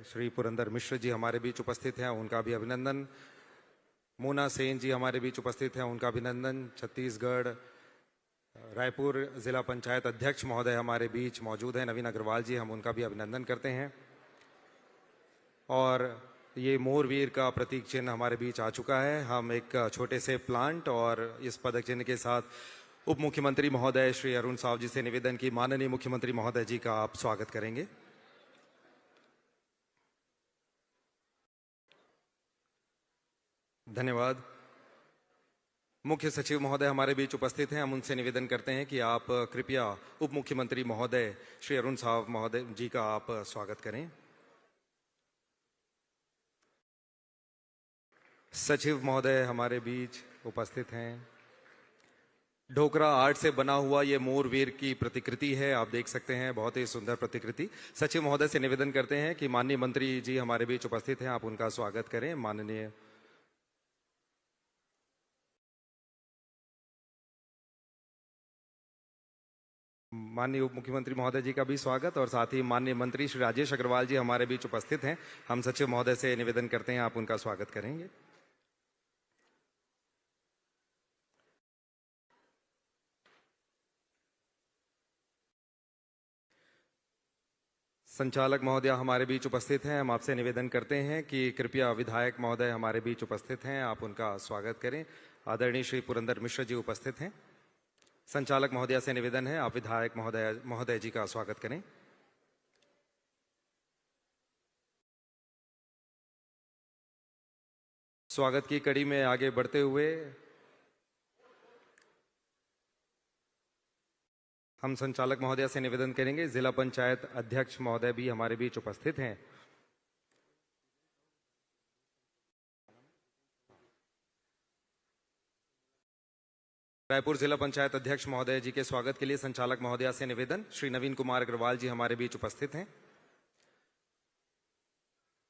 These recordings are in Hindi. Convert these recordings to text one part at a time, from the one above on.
श्री पुरंदर मिश्र जी हमारे बीच उपस्थित हैं, उनका भी अभिनंदन। मोना सेन जी हमारे बीच उपस्थित हैं, उनका अभिनंदन। छत्तीसगढ़ रायपुर जिला पंचायत अध्यक्ष महोदय हमारे बीच मौजूद हैं, नवीन अग्रवाल जी, हम उनका भी अभिनंदन करते हैं। और ये मोरवीर का प्रतीक चिन्ह हमारे बीच आ चुका है। हम एक छोटे से प्लांट और इस पदक चिन्ह के साथ उप मुख्यमंत्री महोदय श्री अरुण साव जी से निवेदन की माननीय मुख्यमंत्री महोदय जी का आप स्वागत करेंगे। धन्यवाद। मुख्य सचिव महोदय हमारे बीच उपस्थित हैं, हम उनसे निवेदन करते हैं कि आप कृपया उप मुख्यमंत्री महोदय श्री अरुण साव महोदय जी का आप स्वागत करें। सचिव महोदय हमारे बीच उपस्थित हैं। ढोकरा आर्ट से बना हुआ ये मोरवीर की प्रतिकृति है, आप देख सकते हैं, बहुत ही सुंदर प्रतिकृति। सचिव महोदय से निवेदन करते हैं कि माननीय मंत्री जी हमारे बीच उपस्थित हैं, आप उनका स्वागत करें। माननीय उप मुख्यमंत्री महोदय जी का भी स्वागत, और साथ ही माननीय मंत्री श्री राजेश अग्रवाल जी हमारे बीच उपस्थित हैं। हम सचिव महोदय से निवेदन करते हैं, आप उनका स्वागत करेंगे। संचालक महोदय हमारे बीच उपस्थित हैं, हम आपसे निवेदन करते हैं कि कृपया विधायक महोदय हमारे बीच उपस्थित हैं, आप उनका स्वागत करें। आदरणीय श्री पुरंदर मिश्र जी उपस्थित हैं। संचालक महोदय से निवेदन है, आप विधायक महोदय जी का स्वागत करें। स्वागत की कड़ी में आगे बढ़ते हुए हम संचालक महोदय से निवेदन करेंगे, जिला पंचायत अध्यक्ष महोदय भी हमारे बीच उपस्थित हैं। रायपुर जिला पंचायत अध्यक्ष महोदय जी के स्वागत के लिए संचालक महोदय से निवेदन, श्री नवीन कुमार अग्रवाल जी हमारे बीच उपस्थित हैं।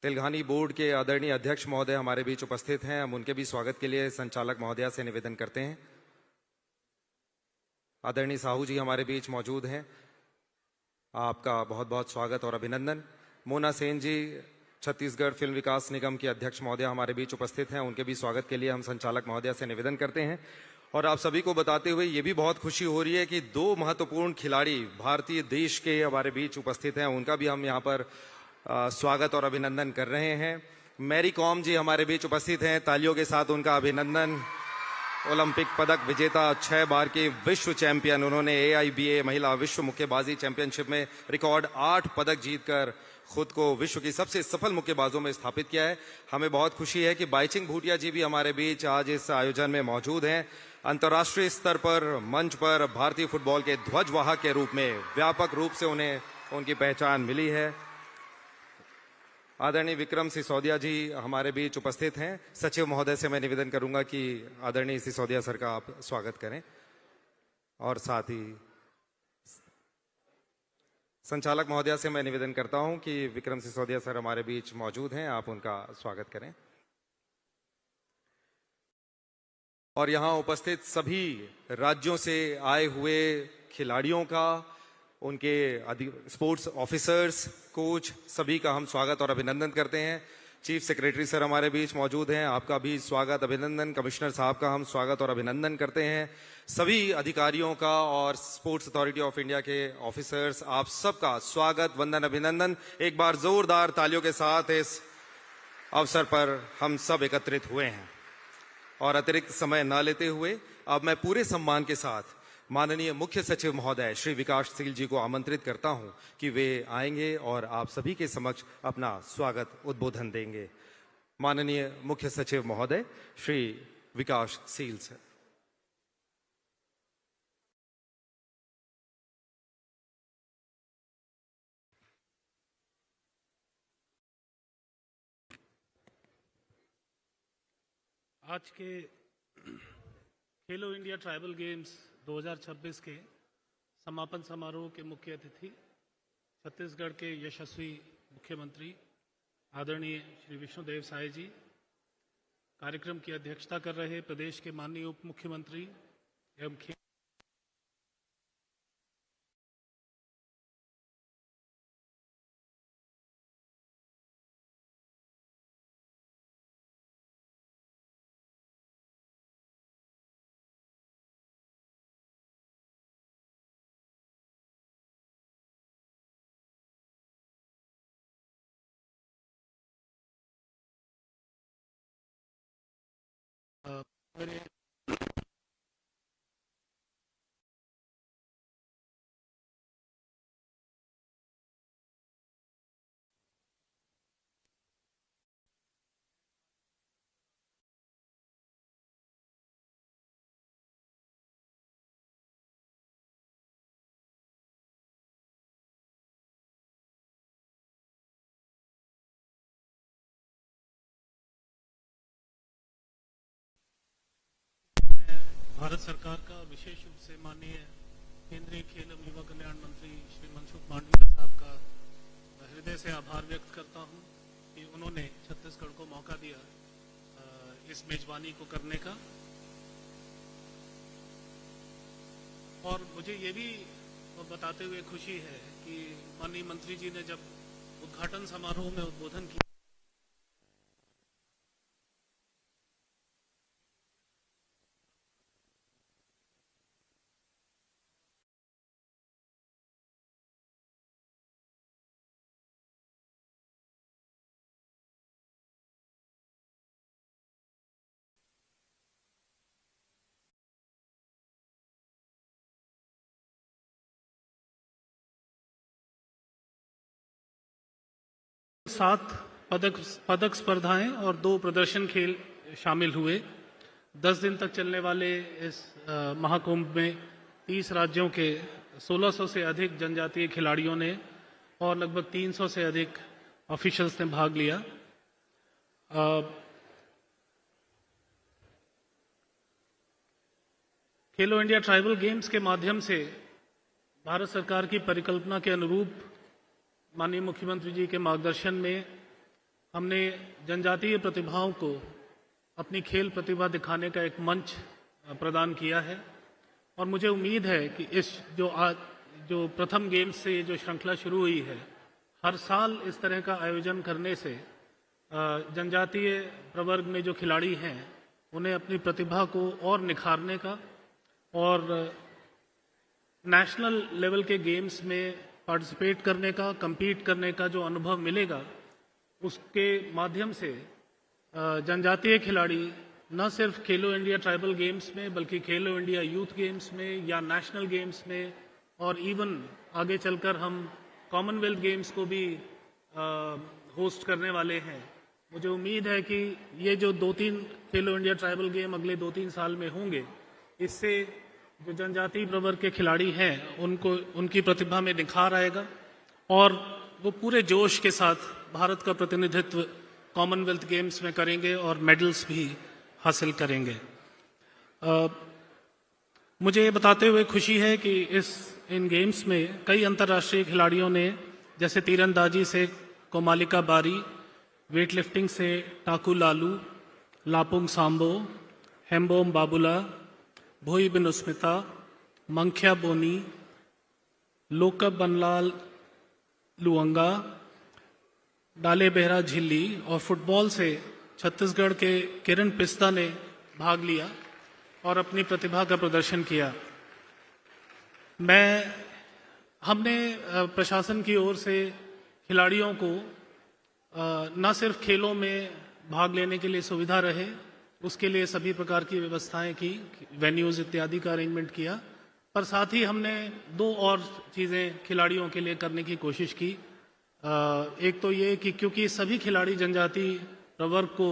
तेलघानी बोर्ड के आदरणीय अध्यक्ष महोदय हमारे बीच उपस्थित हैं, हम उनके भी स्वागत के लिए संचालक महोदय से निवेदन करते हैं। आदरणीय साहू जी हमारे बीच मौजूद हैं, आपका बहुत बहुत स्वागत और अभिनंदन। मोना सेन जी छत्तीसगढ़ फिल्म विकास निगम के अध्यक्ष महोदय हमारे बीच उपस्थित हैं, उनके भी स्वागत के लिए हम संचालक महोदय से निवेदन करते हैं। और आप सभी को बताते हुए ये भी बहुत खुशी हो रही है कि दो महत्वपूर्ण खिलाड़ी भारतीय देश के हमारे बीच उपस्थित हैं, उनका भी हम यहाँ पर स्वागत और अभिनंदन कर रहे हैं। मैरी कॉम जी हमारे बीच उपस्थित हैं, तालियों के साथ उनका अभिनंदन। ओलंपिक पदक विजेता, 6 बार के विश्व चैंपियन, उन्होंने AIBA महिला विश्व मुक्केबाजी चैंपियनशिप में रिकॉर्ड 8 पदक जीतकर खुद को विश्व की सबसे सफल मुक्केबाजों में स्थापित किया है। हमें बहुत खुशी है कि बाईचिंग भूटिया जी भी हमारे बीच आज इस आयोजन में मौजूद हैं। अंतर्राष्ट्रीय स्तर पर मंच पर भारतीय फुटबॉल के ध्वजवाहक के रूप में व्यापक रूप से उन्हें उनकी पहचान मिली है। आदरणीय विक्रम सिसोदिया जी हमारे बीच उपस्थित हैं। सचिव महोदय से मैं निवेदन करूंगा कि आदरणीय सिसोदिया सर का आप स्वागत करें, और साथ ही संचालक महोदय से मैं निवेदन करता हूं कि विक्रम सिसोदिया सर हमारे बीच मौजूद हैं, आप उनका स्वागत करें। और यहां उपस्थित सभी राज्यों से आए हुए खिलाड़ियों का, उनके स्पोर्ट्स ऑफिसर्स, कोच, सभी का हम स्वागत और अभिनंदन करते हैं। चीफ सेक्रेटरी सर हमारे बीच मौजूद हैं, आपका भी स्वागत अभिनंदन। कमिश्नर साहब का हम स्वागत और अभिनंदन करते हैं। सभी अधिकारियों का और स्पोर्ट्स अथॉरिटी ऑफ इंडिया के ऑफिसर्स, आप सबका स्वागत, वंदन, अभिनंदन। एक बार जोरदार तालियों के साथ इस अवसर पर हम सब एकत्रित हुए हैं। और अतिरिक्त समय न लेते हुए अब मैं पूरे सम्मान के साथ माननीय मुख्य सचिव महोदय श्री विकासशील जी को आमंत्रित करता हूं कि वे आएंगे और आप सभी के समक्ष अपना स्वागत उद्बोधन देंगे। माननीय मुख्य सचिव महोदय श्री विकासशील सर। आज के खेलो इंडिया ट्राइबल गेम्स 2026 के समापन समारोह के मुख्य अतिथि छत्तीसगढ़ के यशस्वी मुख्यमंत्री आदरणीय श्री विष्णुदेव साय जी, कार्यक्रम की अध्यक्षता कर रहे प्रदेश के माननीय उप मुख्यमंत्री एवं मेरे भारत सरकार का विशेष रूप से माननीय केंद्रीय खेल एवं युवा कल्याण मंत्री श्री मनसुख मांडविया साहब का हृदय से आभार व्यक्त करता हूं कि उन्होंने छत्तीसगढ़ को मौका दिया इस मेजबानी को करने का। और मुझे ये भी बताते हुए खुशी है कि माननीय मंत्री जी ने जब उद्घाटन समारोह में उद्बोधन किया, सात पदक स्पर्धाएं और 2 प्रदर्शन खेल शामिल हुए। 10 दिन तक चलने वाले इस महाकुंभ में 30 राज्यों के 1600 से अधिक जनजातीय खिलाड़ियों ने और लगभग 300 से अधिक ऑफिशियल्स ने भाग लिया। खेलो इंडिया ट्राइबल गेम्स के माध्यम से भारत सरकार की परिकल्पना के अनुरूप माननीय मुख्यमंत्री जी के मार्गदर्शन में हमने जनजातीय प्रतिभाओं को अपनी खेल प्रतिभा दिखाने का एक मंच प्रदान किया है। और मुझे उम्मीद है कि इस जो प्रथम गेम्स से जो श्रृंखला शुरू हुई है, हर साल इस तरह का आयोजन करने से जनजातीय प्रवर्ग में जो खिलाड़ी हैं उन्हें अपनी प्रतिभा को और निखारने का और नेशनल लेवल के गेम्स में पार्टिसिपेट करने का, compete करने का जो अनुभव मिलेगा, उसके माध्यम से जनजातीय खिलाड़ी न सिर्फ खेलो इंडिया ट्राइबल गेम्स में बल्कि खेलो इंडिया यूथ गेम्स में या नेशनल गेम्स में और इवन आगे चलकर हम कॉमनवेल्थ गेम्स को भी होस्ट करने वाले हैं। मुझे उम्मीद है कि ये जो 2-3 खेलो इंडिया ट्राइबल गेम अगले 2-3 साल में होंगे, इससे जो जनजातीय प्रवर्ग के खिलाड़ी हैं उनकी प्रतिभा में निखार आएगा और वो पूरे जोश के साथ भारत का प्रतिनिधित्व कॉमनवेल्थ गेम्स में करेंगे और मेडल्स भी हासिल करेंगे। मुझे ये बताते हुए खुशी है कि इन गेम्स में कई अंतर्राष्ट्रीय खिलाड़ियों ने, जैसे तीरंदाजी से कोमालिका बारी, वेट लिफ्टिंग से टाकू लालू, लापुंग सांबो, हेम्बोम बाबुला, भोई बिनुस्मिता, मंख्या बोनी, लोकब बनलाल लुअंगा, डाले बेहरा झिल्ली और फुटबॉल से छत्तीसगढ़ के किरण पिस्ता ने भाग लिया और अपनी प्रतिभा का प्रदर्शन किया। हमने प्रशासन की ओर से खिलाड़ियों को न सिर्फ खेलों में भाग लेने के लिए सुविधा रहे, उसके लिए सभी प्रकार की व्यवस्थाएं की, वेन्यूज इत्यादि का अरेंजमेंट किया, पर साथ ही हमने 2 और चीज़ें खिलाड़ियों के लिए करने की कोशिश की। एक तो ये कि क्योंकि सभी खिलाड़ी जनजाति प्रवर्ग को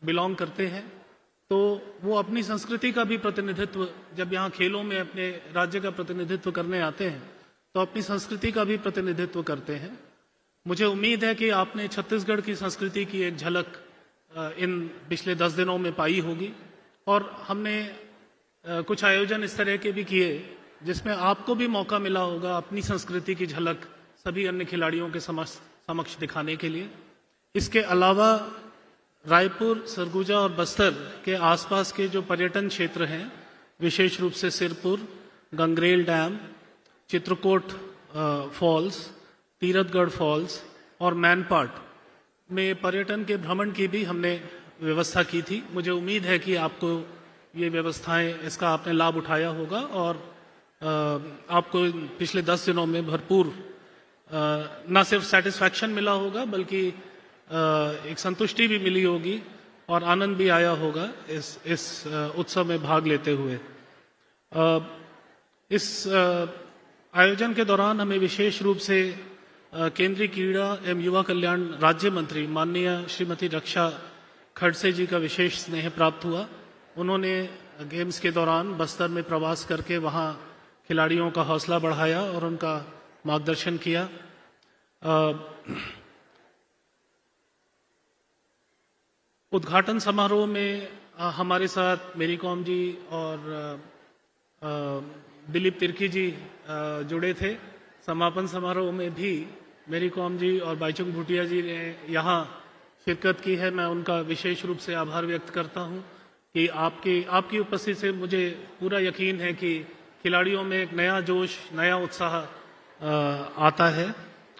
बिलोंग करते हैं, तो वो अपनी संस्कृति का भी प्रतिनिधित्व, जब यहाँ खेलों में अपने राज्य का प्रतिनिधित्व करने आते हैं तो अपनी संस्कृति का भी प्रतिनिधित्व करते हैं। मुझे उम्मीद है कि आपने छत्तीसगढ़ की संस्कृति की एक झलक इन पिछले 10 दिनों में पाई होगी और हमने कुछ आयोजन इस तरह के भी किए जिसमें आपको भी मौका मिला होगा अपनी संस्कृति की झलक सभी अन्य खिलाड़ियों के समक्ष दिखाने के लिए। इसके अलावा रायपुर, सरगुजा और बस्तर के आसपास के जो पर्यटन क्षेत्र हैं, विशेष रूप से Sirpur, Gangrel dam, Chitrakote falls, Tirathgarh falls और मैनपाट में पर्यटन के भ्रमण की भी हमने व्यवस्था की थी। मुझे उम्मीद है कि आपको ये व्यवस्थाएं, इसका आपने लाभ उठाया होगा और आपको पिछले 10 दिनों में भरपूर न सिर्फ सेटिस्फैक्शन मिला होगा बल्कि एक संतुष्टि भी मिली होगी और आनंद भी आया होगा इस उत्सव में भाग लेते हुए। इस आयोजन के दौरान हमें विशेष रूप से केंद्रीय क्रीड़ा एवं युवा कल्याण राज्य मंत्री माननीय श्रीमती रक्षा खड़से जी का विशेष स्नेह प्राप्त हुआ। उन्होंने गेम्स के दौरान बस्तर में प्रवास करके वहां खिलाड़ियों का हौसला बढ़ाया और उनका मार्गदर्शन किया। उद्घाटन समारोह में हमारे साथ मेरी कॉम जी और दिलीप तिर्की जी जुड़े थे। समापन समारोह में भी मेरी कॉम जी और बाईचुंग भूटिया जी ने यहाँ शिरकत की है। मैं उनका विशेष रूप से आभार व्यक्त करता हूँ कि आपकी उपस्थिति से मुझे पूरा यकीन है कि खिलाड़ियों में एक नया जोश, नया उत्साह आता है।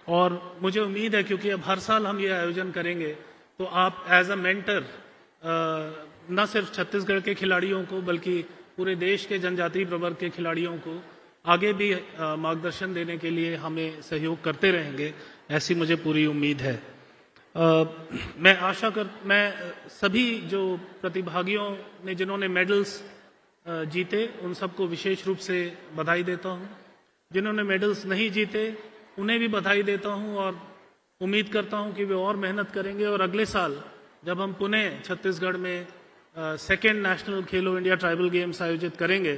और मुझे उम्मीद है क्योंकि अब हर साल हम ये आयोजन करेंगे तो आप एज अ मेंटर न सिर्फ छत्तीसगढ़ के खिलाड़ियों को बल्कि पूरे देश के जनजातीय प्रवर्ग के खिलाड़ियों को आगे भी मार्गदर्शन देने के लिए हमें सहयोग करते रहेंगे, ऐसी मुझे पूरी उम्मीद है। मैं सभी जो प्रतिभागियों ने जिन्होंने मेडल्स जीते उन सबको विशेष रूप से बधाई देता हूं। जिन्होंने मेडल्स नहीं जीते उन्हें भी बधाई देता हूं और उम्मीद करता हूं कि वे और मेहनत करेंगे और अगले साल जब हम पुणे छत्तीसगढ़ में सेकेंड नेशनल खेलो इंडिया ट्राइबल गेम्स आयोजित करेंगे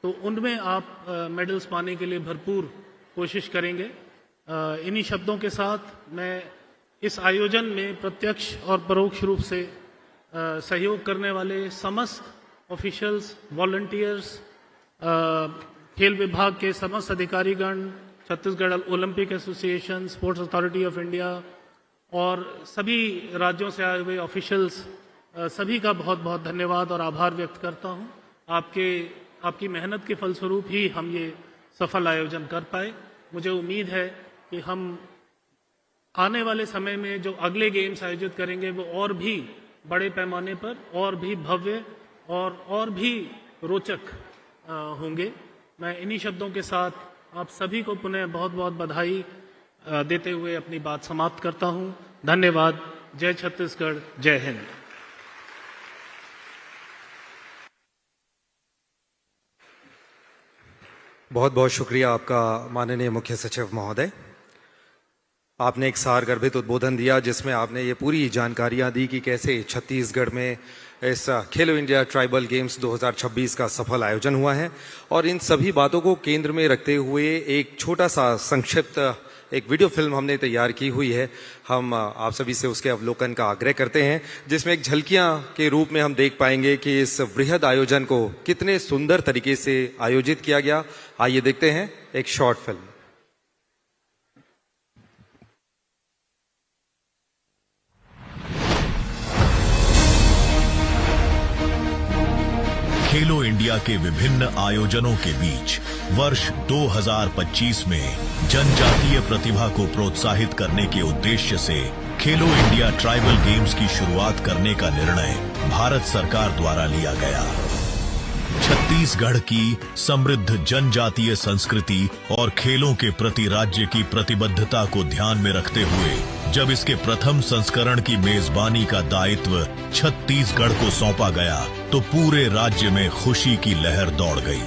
तो उनमें आप मेडल्स पाने के लिए भरपूर कोशिश करेंगे। इन्हीं शब्दों के साथ मैं इस आयोजन में प्रत्यक्ष और परोक्ष रूप से सहयोग करने वाले समस्त ऑफिशियल्स, वॉलंटियर्स, खेल विभाग के समस्त अधिकारीगण, Chhattisgarh Olympic association, sports authority of India और सभी राज्यों से आए हुए ऑफिशियल्स, सभी का बहुत बहुत धन्यवाद और आभार व्यक्त करता हूं। आपकी मेहनत के फलस्वरूप ही हम ये सफल आयोजन कर पाए। मुझे उम्मीद है कि हम आने वाले समय में जो अगले गेम्स आयोजित करेंगे वो और भी बड़े पैमाने पर और भी भव्य और भी रोचक होंगे। मैं इन्हीं शब्दों के साथ आप सभी को पुनः बहुत बहुत बधाई देते हुए अपनी बात समाप्त करता हूं। धन्यवाद। जय छत्तीसगढ़, जय हिंद। बहुत बहुत शुक्रिया आपका माननीय मुख्य सचिव महोदय। आपने एक सारगर्भित उद्बोधन दिया जिसमें आपने ये पूरी जानकारियां दी कि कैसे छत्तीसगढ़ में इस खेलो इंडिया ट्राइबल गेम्स 2026 का सफल आयोजन हुआ है और इन सभी बातों को केंद्र में रखते हुए एक छोटा सा संक्षिप्त एक वीडियो फिल्म हमने तैयार की हुई है। हम आप सभी से उसके अवलोकन का आग्रह करते हैं जिसमें एक झलकियां के रूप में हम देख पाएंगे कि इस वृहद आयोजन को कितने सुंदर तरीके से आयोजित किया गया। आइए देखते हैं एक शॉर्ट फिल्म। खेलो इंडिया के विभिन्न आयोजनों के बीच वर्ष 2025 में जनजातीय प्रतिभा को प्रोत्साहित करने के उद्देश्य से खेलो इंडिया ट्राइबल गेम्स की शुरुआत करने का निर्णय भारत सरकार द्वारा लिया गया। छत्तीसगढ़ की समृद्ध जनजातीय संस्कृति और खेलों के प्रति राज्य की प्रतिबद्धता को ध्यान में रखते हुए जब इसके प्रथम संस्करण की मेजबानी का दायित्व छत्तीसगढ़ को सौंपा गया तो पूरे राज्य में खुशी की लहर दौड़ गई।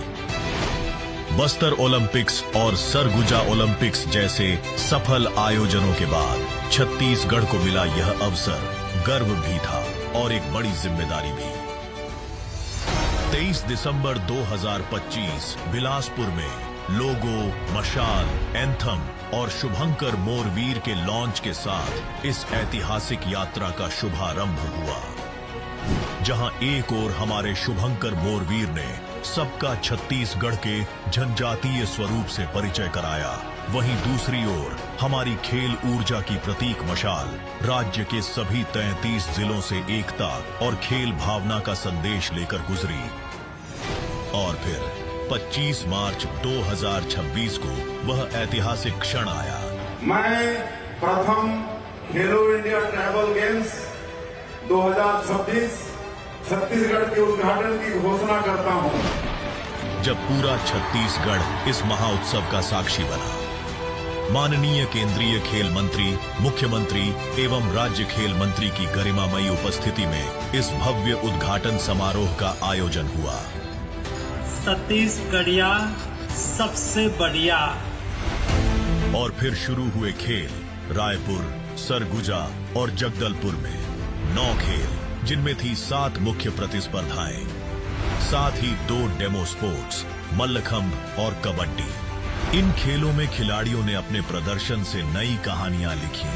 बस्तर ओलंपिक्स और सरगुजा ओलंपिक्स जैसे सफल आयोजनों के बाद छत्तीसगढ़ को मिला यह अवसर गर्व भी था और एक बड़ी जिम्मेदारी भी। 23 दिसंबर 2025 बिलासपुर में लोगो, मशाल, एंथम और शुभंकर मोरवीर के लॉन्च के साथ इस ऐतिहासिक यात्रा का शुभारंभ हुआ, जहां एक ओर हमारे शुभंकर मोरवीर ने सबका छत्तीसगढ़ के जनजातीय स्वरूप से परिचय कराया, वहीं दूसरी ओर हमारी खेल ऊर्जा की प्रतीक मशाल राज्य के सभी 33 जिलों से एकता और खेल भावना का संदेश लेकर गुजरी। और फिर 25 मार्च 2026 को वह ऐतिहासिक क्षण आया। मैं प्रथम खेलो इंडिया ट्राइबल गेम्स 2026 छत्तीसगढ़ के उद्घाटन की घोषणा करता हूं। जब पूरा छत्तीसगढ़ इस महाउत्सव का साक्षी बना, माननीय केंद्रीय खेल मंत्री, मुख्यमंत्री एवं राज्य खेल मंत्री की गरिमामयी उपस्थिति में इस भव्य उद्घाटन समारोह का आयोजन हुआ। छत्तीसगढ़िया सबसे बढ़िया। और फिर शुरू हुए खेल रायपुर, सरगुजा और जगदलपुर में 9 खेल, जिनमें थी 7 मुख्य प्रतिस्पर्धाएं, साथ ही 2 डेमो स्पोर्ट्स, मल्लखंब और कबड्डी। इन खेलों में खिलाड़ियों ने अपने प्रदर्शन से नई कहानियां लिखी।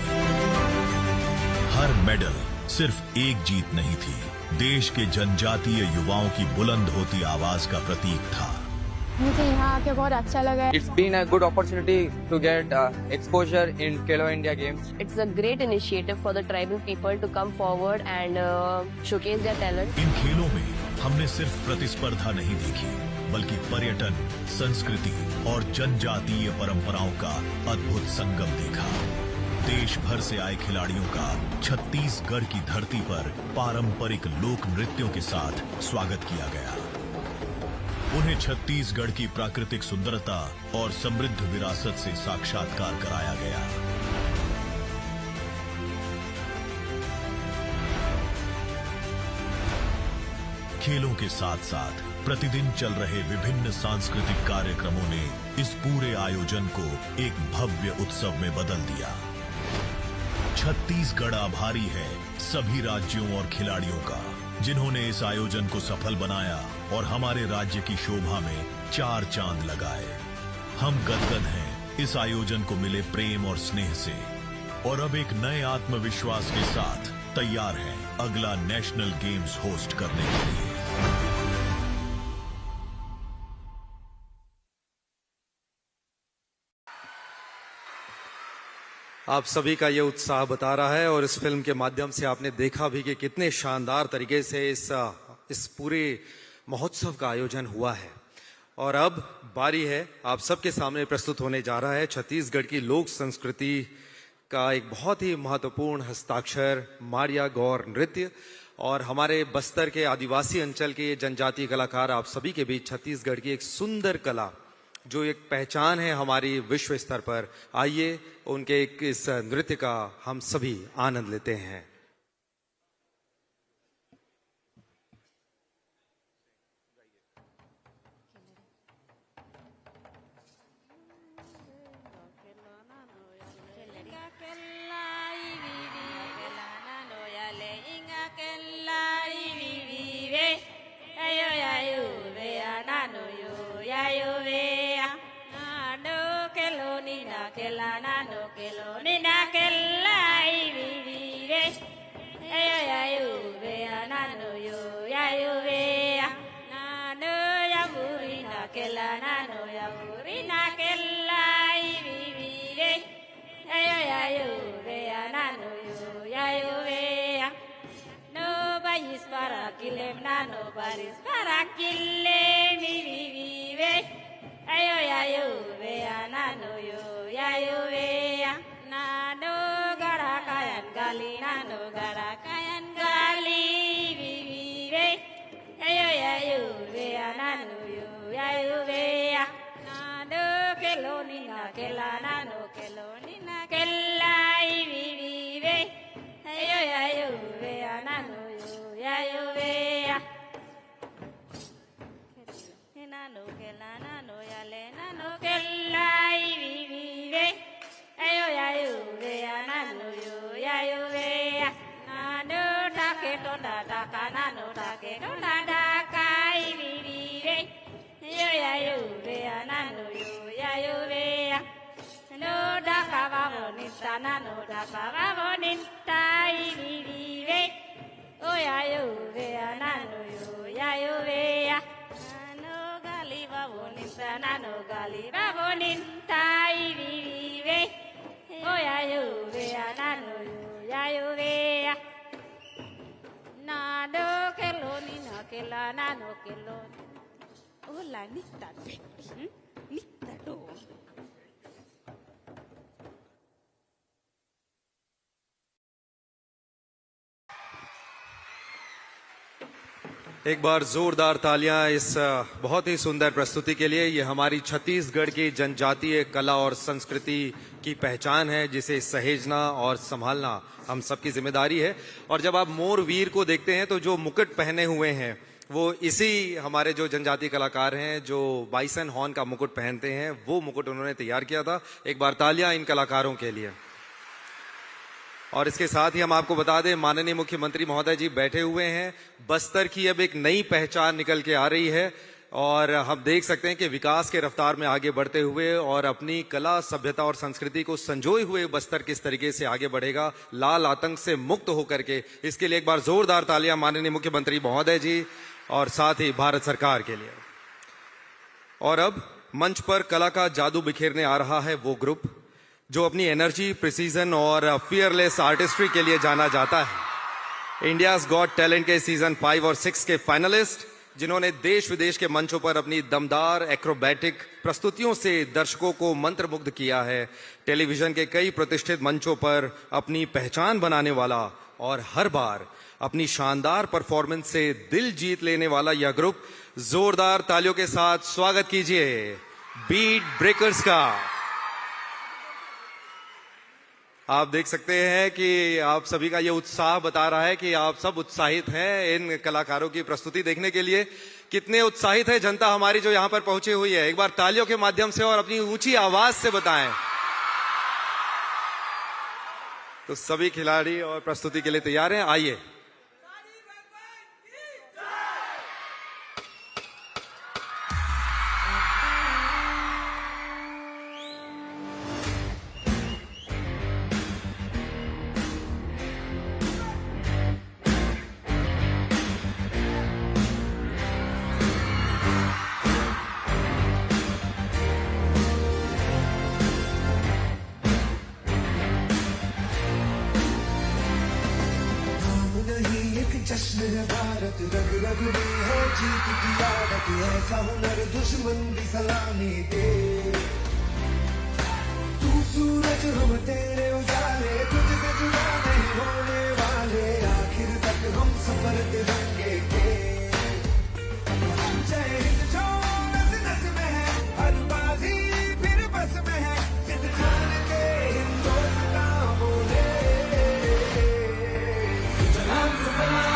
हर मेडल सिर्फ एक जीत नहीं थी, देश के जनजातीय युवाओं की बुलंद होती आवाज का प्रतीक था। मुझे यहाँ आके बहुत अच्छा लगा। It's been a good opportunity to get exposure in Khelo India Games. It's a great initiative for the tribal people to come forward and showcase their talent. इन खेलों में हमने सिर्फ प्रतिस्पर्धा नहीं देखी, बल्कि पर्यटन, संस्कृति और जनजातीय परंपराओं का अद्भुत संगम देखा। देश भर से आए खिलाड़ियों का छत्तीसगढ़ की धरती पर पारंपरिक लोक नृत्यों के साथ स्वागत किया गया। उन्हें छत्तीसगढ़ की प्राकृतिक सुंदरता और समृद्ध विरासत से साक्षात्कार कराया गया। खेलों के साथ साथ प्रतिदिन चल रहे विभिन्न सांस्कृतिक कार्यक्रमों ने इस पूरे आयोजन को एक भव्य उत्सव में बदल दिया। छत्तीसगढ़ आभारी है सभी राज्यों और खिलाड़ियों का, जिन्होंने इस आयोजन को सफल बनाया और हमारे राज्य की शोभा में 4 चांद लगाए। हम गदगद हैं इस आयोजन को मिले प्रेम और स्नेह से, और अब एक नए आत्मविश्वास के साथ तैयार हैं अगला नेशनल गेम्स होस्ट करने के लिए। आप सभी का ये उत्साह बता रहा है, और इस फिल्म के माध्यम से आपने देखा भी कि कितने शानदार तरीके से इस पूरे महोत्सव का आयोजन हुआ है। और अब बारी है आप सबके सामने प्रस्तुत होने जा रहा है छत्तीसगढ़ की लोक संस्कृति का एक बहुत ही महत्वपूर्ण हस्ताक्षर मारिया गौर नृत्य। और हमारे बस्तर के आदिवासी अंचल के जनजातीय कलाकार आप सभी के बीच छत्तीसगढ़ की एक सुंदर कला, जो एक पहचान है हमारी विश्व स्तर पर, आइए उनके इस नृत्य का हम सभी आनंद लेते हैं। Nobody's para kille mi vive. Ayo ya yo ve na no yo ya yo ve na no gara kayan gali na no gara kayan gali vive. Ayo ya yo ve na no yo ya yo ve na no keloni na kelana no keloni na kelai vive. Ayo ya yo ve na no yo ya yo ve. No que la no ya le no que la vive. Ayo ya yo ve na no yo ya yo ve na no ta que to da ka na no ta que to da ka vive. Ayo ya yo ve na no yo ya yo ve no da ka va bonita na no da ka va bonita vive. Oh ya yo ve na no yo ya yo ve. Nano gali baboninta vive. Oh ya yo ve nano ya yo ve. Nado keloni na kela nano keloni. Oh la nita nita do. एक बार जोरदार तालियां इस बहुत ही सुंदर प्रस्तुति के लिए। ये हमारी छत्तीसगढ़ की जनजातीय कला और संस्कृति की पहचान है, जिसे सहेजना और संभालना हम सबकी जिम्मेदारी है। और जब आप मोर वीर को देखते हैं तो जो मुकुट पहने हुए हैं वो इसी हमारे जो जनजातीय कलाकार हैं जो बाइसन हॉर्न का मुकुट पहनते हैं, वो मुकुट उन्होंने तैयार किया था। एक बार तालियां इन कलाकारों के लिए। और इसके साथ ही हम आपको बता दें, माननीय मुख्यमंत्री महोदय जी बैठे हुए हैं। बस्तर की अब एक नई पहचान निकल के आ रही है और हम देख सकते हैं कि विकास के रफ्तार में आगे बढ़ते हुए और अपनी कला, सभ्यता और संस्कृति को संजोए हुए बस्तर किस तरीके से आगे बढ़ेगा लाल आतंक से मुक्त होकर के। इसके लिए एक बार जोरदार तालियां माननीय मुख्यमंत्री महोदय जी और साथ ही भारत सरकार के लिए। और अब मंच पर कला का जादू बिखेरने आ रहा है वो ग्रुप जो अपनी एनर्जी, प्रिसीजन और फियरलेस आर्टिस्ट्री के लिए जाना जाता है। इंडियाज गॉट टैलेंट के सीजन 5 और 6 के फाइनलिस्ट, जिन्होंने देश विदेश के मंचों पर अपनी दमदार एक्रोबैटिक प्रस्तुतियों से दर्शकों को मंत्रमुग्ध किया है। टेलीविजन के कई प्रतिष्ठित मंचों पर अपनी पहचान बनाने वाला और हर बार अपनी शानदार परफॉर्मेंस से दिल जीत लेने वाला यह ग्रुप, जोरदार तालियों के साथ स्वागत कीजिए बीट ब्रेकर्स का। आप देख सकते हैं कि आप सभी का ये उत्साह बता रहा है कि आप सब उत्साहित हैं इन कलाकारों की प्रस्तुति देखने के लिए। कितने उत्साहित है जनता हमारी जो यहां पर पहुंची हुई है, एक बार तालियों के माध्यम से और अपनी ऊंची आवाज से बताएं। तो सभी खिलाड़ी और प्रस्तुति के लिए तैयार हैं, आइए। जश्न है भारत, रग रग में है जीत की आदत, ऐसा हुनर दुश्मन भी सलामी दे। तू सूरज हम तेरे उजाले, तुझसे जुदा नहीं होने वाले, आखिर तक हम सफर तिरंगे के। जय हिंद जो नस नस में है, हर बाजी फिर बस में है, सिद्ध जान के हिंदुस्तान बोले। सलाम सलाम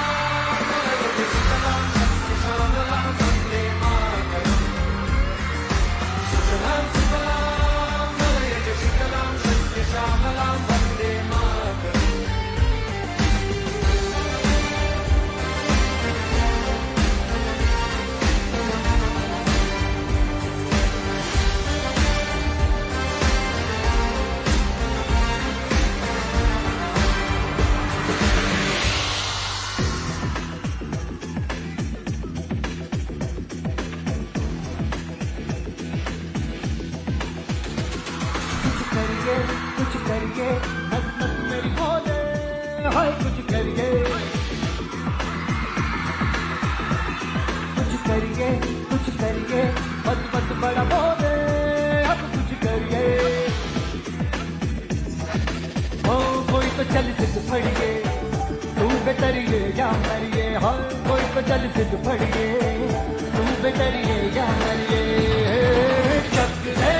कुछ करिए, हंस हंस मेरी बोले, हाय कुछ करिए, बस बस बड़ा बोले, अब कुछ करिए। हो कोई तो चल सिद्ध फड़िए, तू बेतरिए या मरिए, हाय कोई तो चल सिद्ध फड़िए, तू बेतरिए या मरिए। चक ले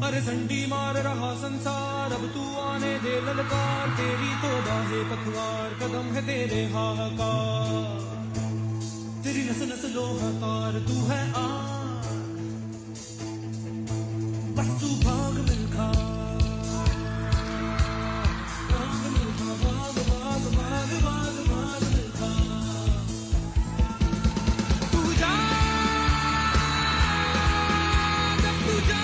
अरे संडी मार रहा संसार, अब तू आने दे ललकार, तेरी तो बाहे पखवार, कदम है तेरे हाहाकार, तेरी नस नस लोहाकार, तू है आग, बस तू भाग मिलखा, भाग मिलखा, भाग भाग भाग भाग भाग मिलखा। तू जा जब तू जा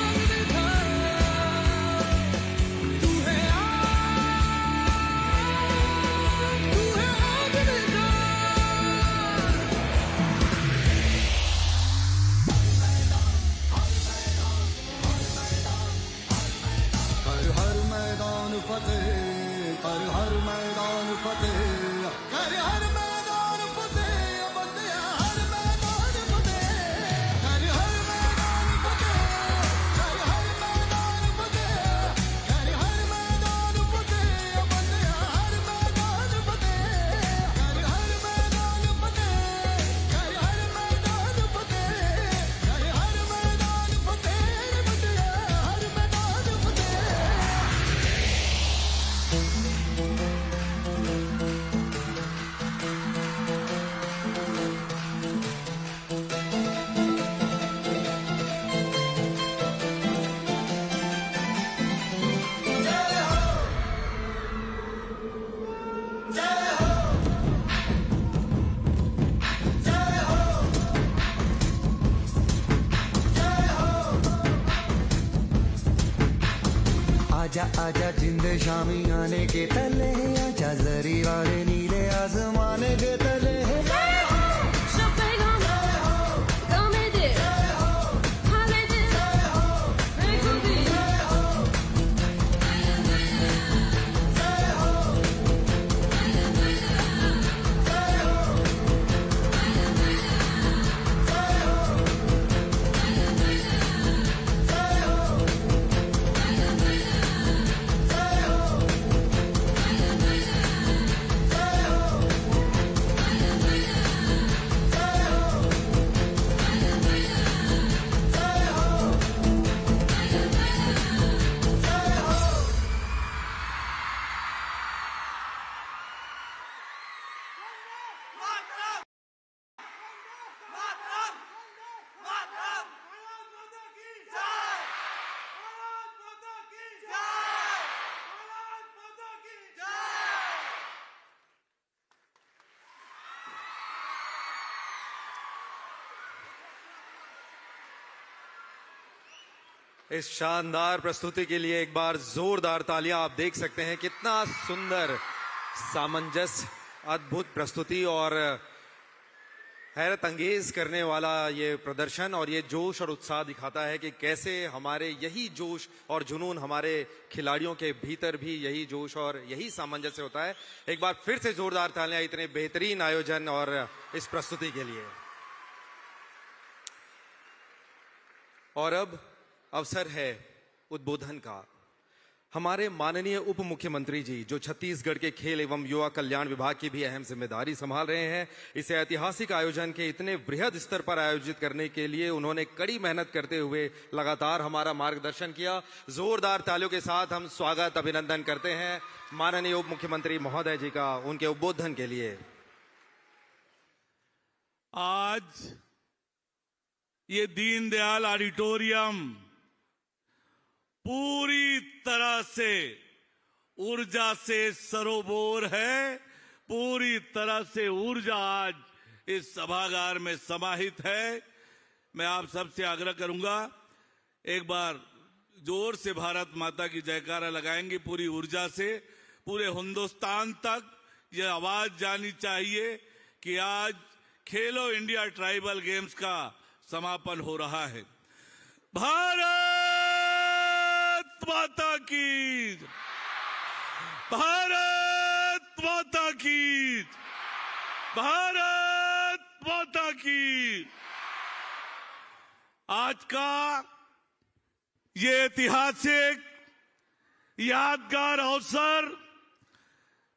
आजा आजा जिंद शामी आने के तले आजा जरी वाले नीले आसमान के तले इस शानदार प्रस्तुति के लिए एक बार जोरदार तालियां। आप देख सकते हैं कितना सुंदर सामंजस्य, अद्भुत प्रस्तुति और हैरत अंगेज करने वाला ये प्रदर्शन और ये जोश और उत्साह दिखाता है कि कैसे हमारे यही जोश और जुनून हमारे खिलाड़ियों के भीतर भी यही जोश और यही सामंजस्य होता है। एक बार फिर से जोरदार तालियां इतने बेहतरीन आयोजन और इस प्रस्तुति के लिए। और अब अवसर है उद्बोधन का। हमारे माननीय उप मुख्यमंत्री जी, जो छत्तीसगढ़ के खेल एवं युवा कल्याण विभाग की भी अहम जिम्मेदारी संभाल रहे हैं, इसे ऐतिहासिक आयोजन के इतने वृहद स्तर पर आयोजित करने के लिए उन्होंने कड़ी मेहनत करते हुए लगातार हमारा मार्गदर्शन किया। जोरदार तालियों के साथ हम स्वागत अभिनंदन करते हैं माननीय उप मुख्यमंत्री महोदय जी का उनके उद्बोधन के लिए। आज ये दीनदयाल ऑडिटोरियम पूरी तरह से ऊर्जा से सरोबोर है, पूरी तरह से ऊर्जा आज इस सभागार में समाहित है। मैं आप सबसे आग्रह करूंगा, एक बार जोर से भारत माता की जयकारा लगाएंगे पूरी ऊर्जा से। पूरे हिंदुस्तान तक यह आवाज जानी चाहिए कि आज खेलो इंडिया ट्राइबल गेम्स का समापन हो रहा है। भारत माता की, भारत माता की, भारत माता की। आज का ये ऐतिहासिक यादगार अवसर,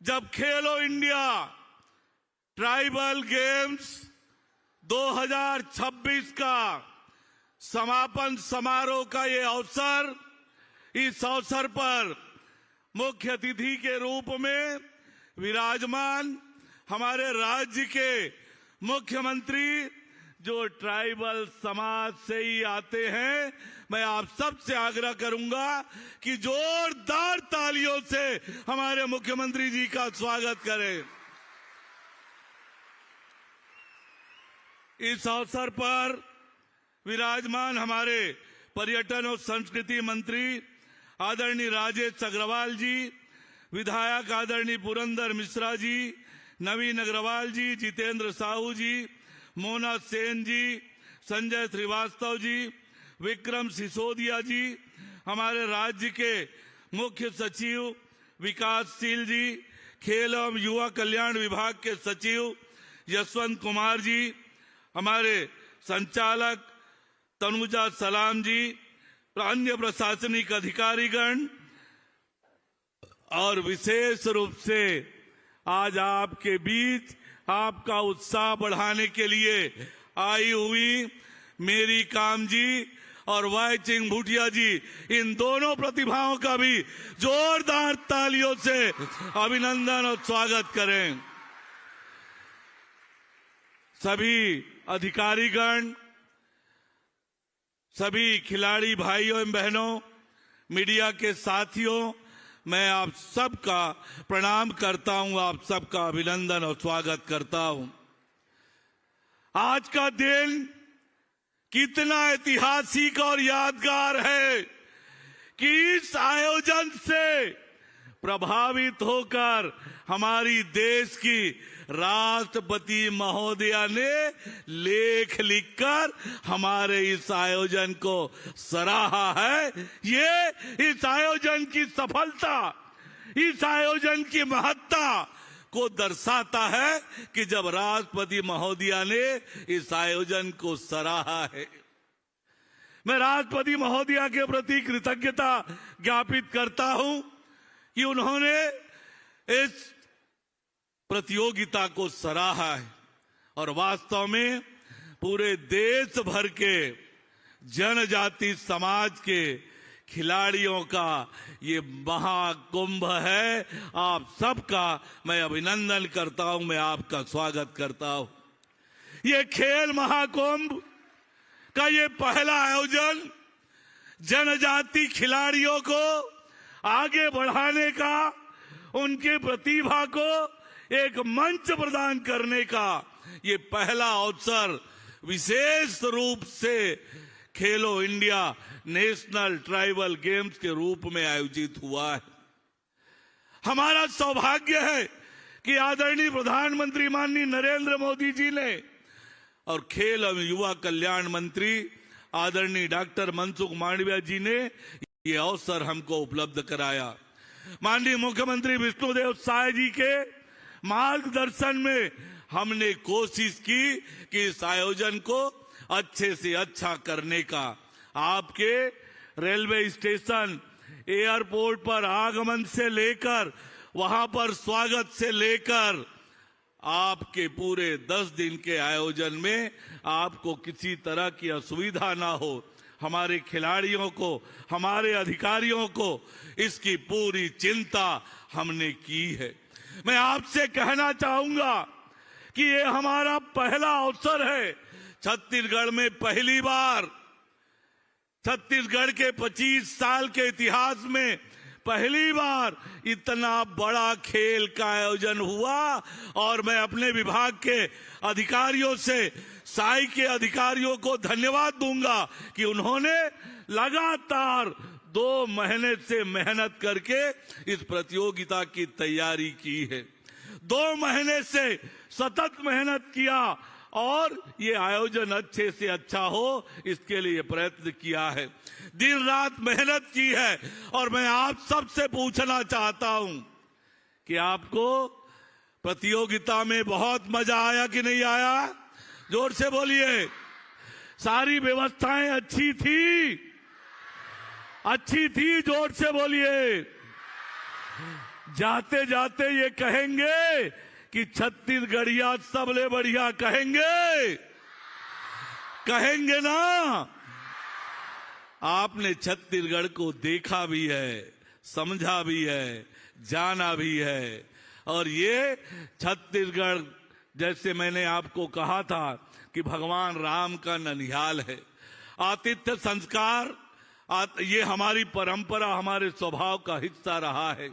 जब खेलो इंडिया ट्राइबल गेम्स 2026 का समापन समारोह का ये अवसर, इस अवसर पर मुख्य अतिथि के रूप में विराजमान हमारे राज्य के मुख्यमंत्री, जो ट्राइबल समाज से ही आते हैं, मैं आप सबसे आग्रह करूंगा कि जोरदार तालियों से हमारे मुख्यमंत्री जी का स्वागत करें। इस अवसर पर विराजमान हमारे पर्यटन और संस्कृति मंत्री आदरणीय राजेश अग्रवाल जी, विधायक आदरणीय पुरंदर मिश्रा जी, नवीन अग्रवाल जी, जितेंद्र साहू जी, मोना सेन जी, संजय श्रीवास्तव जी, विक्रम सिसोदिया जी, हमारे राज्य के मुख्य सचिव विकासशील जी, खेल एवं युवा कल्याण विभाग के सचिव यशवंत कुमार जी, हमारे संचालक तनुजा सलाम जी, अन्य प्रशासनिक अधिकारीगण और विशेष रूप से आज आपके बीच आपका उत्साह बढ़ाने के लिए आई हुई मेरी काम जी और वाई चिंग भूटिया जी, इन दोनों प्रतिभाओं का भी जोरदार तालियों से अभिनंदन और स्वागत करें। सभी अधिकारीगण, सभी खिलाड़ी भाइयों एवं बहनों, मीडिया के साथियों, मैं आप सबका प्रणाम करता हूं, आप सबका अभिनंदन और स्वागत करता हूं। आज का दिन कितना ऐतिहासिक और यादगार है कि इस आयोजन से प्रभावित होकर हमारी देश की राष्ट्रपति महोदया ने लेख लिखकर हमारे इस आयोजन को सराहा है। ये इस आयोजन की सफलता, इस आयोजन की महत्ता को दर्शाता है कि जब राष्ट्रपति महोदया ने इस आयोजन को सराहा है। मैं राष्ट्रपति महोदया के प्रति कृतज्ञता ज्ञापित करता हूं कि उन्होंने इस प्रतियोगिता को सराहा है और वास्तव में पूरे देश भर के जनजाति समाज के खिलाड़ियों का ये महाकुंभ है। आप सबका मैं अभिनंदन करता हूं, मैं आपका स्वागत करता हूं। ये खेल महाकुंभ का ये पहला आयोजन जनजाति खिलाड़ियों को आगे बढ़ाने का, उनके प्रतिभा को एक मंच प्रदान करने का ये पहला अवसर विशेष रूप से खेलो इंडिया नेशनल ट्राइबल गेम्स के रूप में आयोजित हुआ है। हमारा सौभाग्य है कि आदरणीय प्रधानमंत्री माननीय नरेंद्र मोदी जी ने और खेल एवं युवा कल्याण मंत्री आदरणीय डॉक्टर मनसुख मांडविया जी ने ये अवसर हमको उपलब्ध कराया। माननीय मुख्यमंत्री विष्णुदेव साय जी के मार्गदर्शन में हमने कोशिश की कि इस आयोजन को अच्छे से अच्छा करने का, आपके रेलवे स्टेशन, एयरपोर्ट पर आगमन से लेकर वहां पर स्वागत से लेकर आपके पूरे 10 दिन के आयोजन में आपको किसी तरह की असुविधा ना हो, हमारे खिलाड़ियों को, हमारे अधिकारियों को इसकी पूरी चिंता हमने की है। मैं आपसे कहना चाहूंगा कि ये हमारा पहला अवसर है। छत्तीसगढ़ में पहली बार, छत्तीसगढ़ के 25 साल के इतिहास में पहली बार इतना बड़ा खेल का आयोजन हुआ और मैं अपने विभाग के अधिकारियों से, साई के अधिकारियों को धन्यवाद दूंगा कि उन्होंने लगातार 2 महीने से मेहनत करके इस प्रतियोगिता की तैयारी की है। 2 महीने से सतत मेहनत किया और ये आयोजन अच्छे से अच्छा हो इसके लिए प्रयत्न किया है, दिन रात मेहनत की है। और मैं आप सबसे पूछना चाहता हूं कि आपको प्रतियोगिता में बहुत मजा आया कि नहीं आया? जोर से बोलिए। सारी व्यवस्थाएं अच्छी थी? अच्छी थी, जोर से बोलिए। जाते जाते ये कहेंगे कि छत्तीसगढ़िया सबले बढ़िया, कहेंगे? कहेंगे ना? आपने छत्तीसगढ़ को देखा भी है, समझा भी है, जाना भी है और ये छत्तीसगढ़ जैसे मैंने आपको कहा था कि भगवान राम का ननिहाल है। आतिथ्य संस्कार ये हमारी परंपरा, हमारे स्वभाव का हिस्सा रहा है।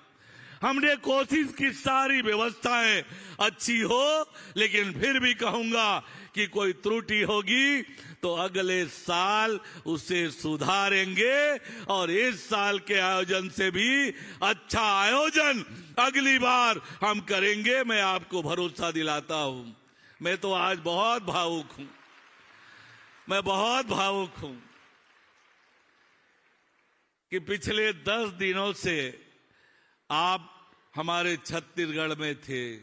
हमने कोशिश की सारी व्यवस्थाएं अच्छी हो, लेकिन फिर भी कहूंगा कि कोई त्रुटि होगी तो अगले साल उसे सुधारेंगे और इस साल के आयोजन से भी अच्छा आयोजन अगली बार हम करेंगे, मैं आपको भरोसा दिलाता हूं। मैं तो आज बहुत भावुक हूं, मैं बहुत भावुक हूं कि पिछले 10 दिनों से आप हमारे छत्तीसगढ़ में थे।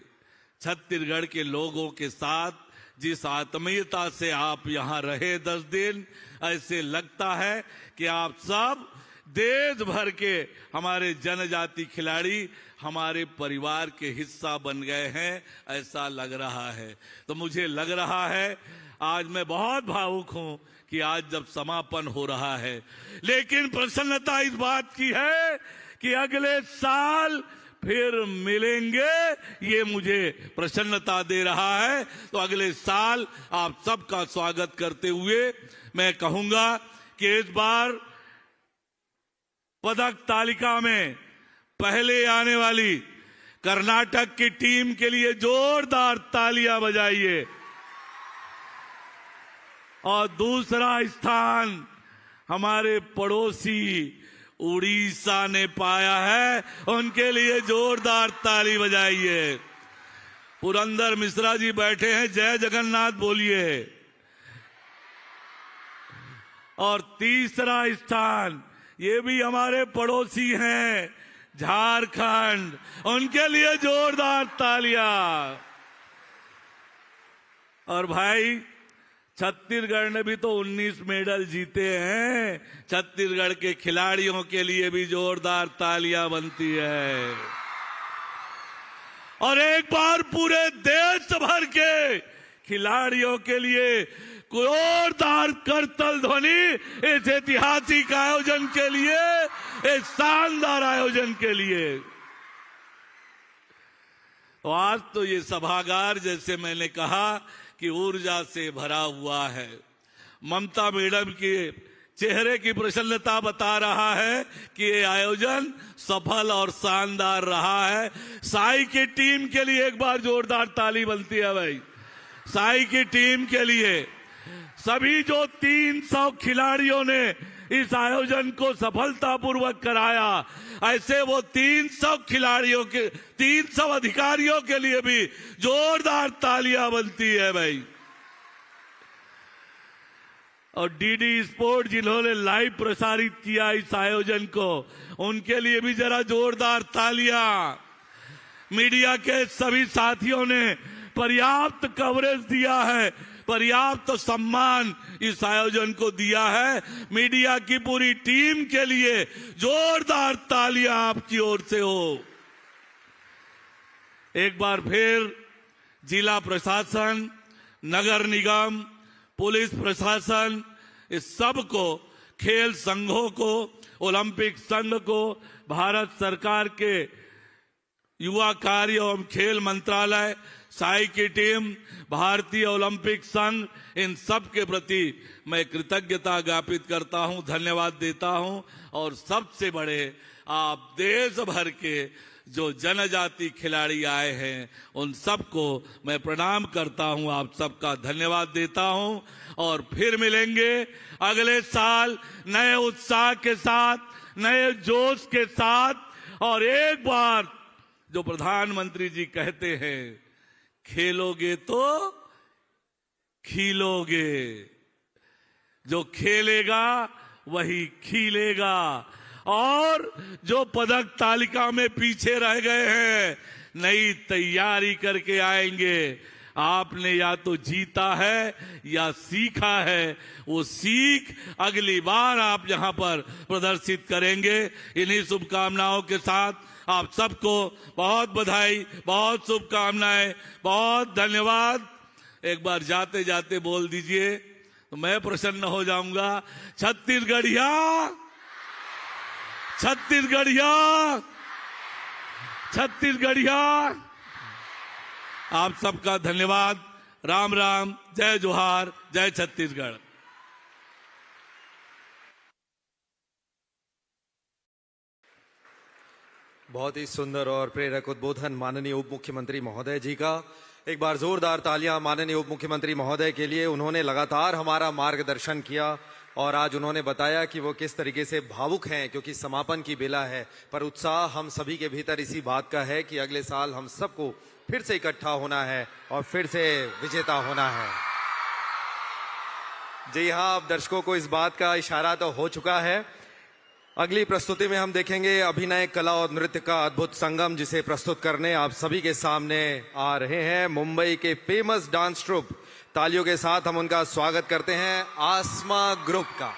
छत्तीसगढ़ के लोगों के साथ जिस आत्मीयता से आप यहां रहे 10 दिन, ऐसे लगता है कि आप सब देश भर के हमारे जनजाति खिलाड़ी हमारे परिवार के हिस्सा बन गए हैं, ऐसा लग रहा है। तो मुझे लग रहा है, आज मैं बहुत भावुक हूं कि आज जब समापन हो रहा है, लेकिन प्रसन्नता इस बात की है कि अगले साल फिर मिलेंगे, ये मुझे प्रसन्नता दे रहा है। तो अगले साल आप सबका स्वागत करते हुए मैं कहूंगा कि इस बार पदक तालिका में पहले आने वाली कर्नाटक की टीम के लिए जोरदार तालियां बजाइए। और दूसरा स्थान हमारे पड़ोसी उड़ीसा ने पाया है, उनके लिए जोरदार ताली बजाइए। पुरंदर मिश्रा जी बैठे हैं, जय जगन्नाथ बोलिए। और तीसरा स्थान ये भी हमारे पड़ोसी हैं, झारखंड, उनके लिए जोरदार तालियां। और भाई छत्तीसगढ़ ने भी तो 19 मेडल जीते हैं, छत्तीसगढ़ के खिलाड़ियों के लिए भी जोरदार तालियां बनती है। और एक बार पूरे देश भर के खिलाड़ियों के लिए जोरदार करतल ध्वनि इस ऐतिहासिक आयोजन के लिए, इस शानदार आयोजन के लिए। तो आज तो ये सभागार, जैसे मैंने कहा, कि ऊर्जा से भरा हुआ है। ममता मैडम के चेहरे की प्रसन्नता बता रहा है कि ये आयोजन सफल और शानदार रहा है। साई की टीम के लिए एक बार जोरदार ताली बनती है भाई, साई की टीम के लिए। सभी जो 300 खिलाड़ियों ने इस आयोजन को सफलतापूर्वक कराया, ऐसे वो 300 खिलाड़ियों के, 300 अधिकारियों के लिए भी जोरदार तालियां बनती है भाई। और डीडी स्पोर्ट जिन्होंने लाइव प्रसारित किया इस आयोजन को, उनके लिए भी जरा जोरदार तालियां। मीडिया के सभी साथियों ने पर्याप्त कवरेज दिया है, पर्याप्त सम्मान इस आयोजन को दिया है। मीडिया की पूरी टीम के लिए जोरदार तालियां आपकी ओर से हो। एक बार फिर जिला प्रशासन, नगर निगम, पुलिस प्रशासन, इस सब को, खेल संघों को, ओलंपिक संघ को, भारत सरकार के युवा कार्य एवं खेल मंत्रालय, साई की टीम, भारतीय ओलंपिक संघ, इन सब के प्रति मैं कृतज्ञता ज्ञापित करता हूं, धन्यवाद देता हूं। और सबसे बड़े आप देश भर के जो जनजाति खिलाड़ी आए हैं, उन सबको मैं प्रणाम करता हूं, आप सबका धन्यवाद देता हूं। और फिर मिलेंगे अगले साल नए उत्साह के साथ, नए जोश के साथ। और एक बार जो प्रधानमंत्री जी कहते हैं, खेलोगे तो खिलोगे, जो खेलेगा वही खिलेगा। और जो पदक तालिका में पीछे रह गए हैं, नई तैयारी करके आएंगे। आपने या तो जीता है या सीखा है, वो सीख अगली बार आप यहां पर प्रदर्शित करेंगे। इन्हीं शुभकामनाओं के साथ आप सबको बहुत बधाई, बहुत शुभकामनाएं, बहुत धन्यवाद। एक बार जाते जाते बोल दीजिए तो मैं प्रसन्न हो जाऊंगा। छत्तीसगढ़िया, छत्तीसगढ़िया, छत्तीसगढ़िया। आप सबका धन्यवाद। राम राम, जय जोहार, जय छत्तीसगढ़। बहुत ही सुंदर और प्रेरक उद्बोधन माननीय उप मुख्यमंत्री महोदय जी का। एक बार जोरदार तालियां माननीय उप मुख्यमंत्री महोदय के लिए। उन्होंने लगातार हमारा मार्गदर्शन किया और आज उन्होंने बताया कि वो किस तरीके से भावुक हैं, क्योंकि समापन की बेला है। पर उत्साह हम सभी के भीतर इसी बात का है कि अगले साल हम सबको फिर से इकट्ठा होना है और फिर से विजेता होना है। जी हाँ, अब दर्शकों को इस बात का इशारा तो हो चुका है। अगली प्रस्तुति में हम देखेंगे अभिनय, कला और नृत्य का अद्भुत संगम, जिसे प्रस्तुत करने आप सभी के सामने आ रहे हैं मुंबई के फेमस डांस ट्रूप। तालियों के साथ हम उनका स्वागत करते हैं, आसमा ग्रुप का।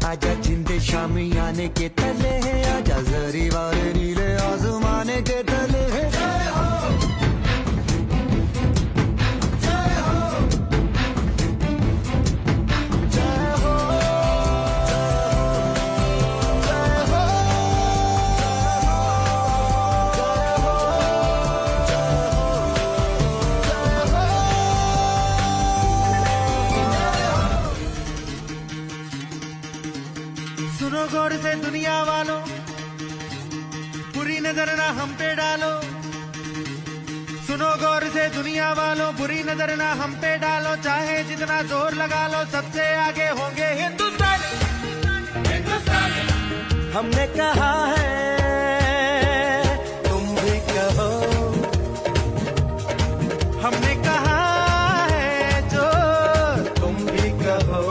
आजा जिंदे शामी आने के तले है, आजा जरी वाले नीले आसमाने के तले है। जय हो, जय हो, जय हो, नजर ना हम पे डालो, सुनो गौर से दुनिया वालों, बुरी नजर ना हम पे डालो, चाहे जितना जोर लगा लो, सबसे आगे होंगे हिंदुस्तानी। हमने कहा है तुम भी कहो, हमने कहा है जो तुम भी कहो।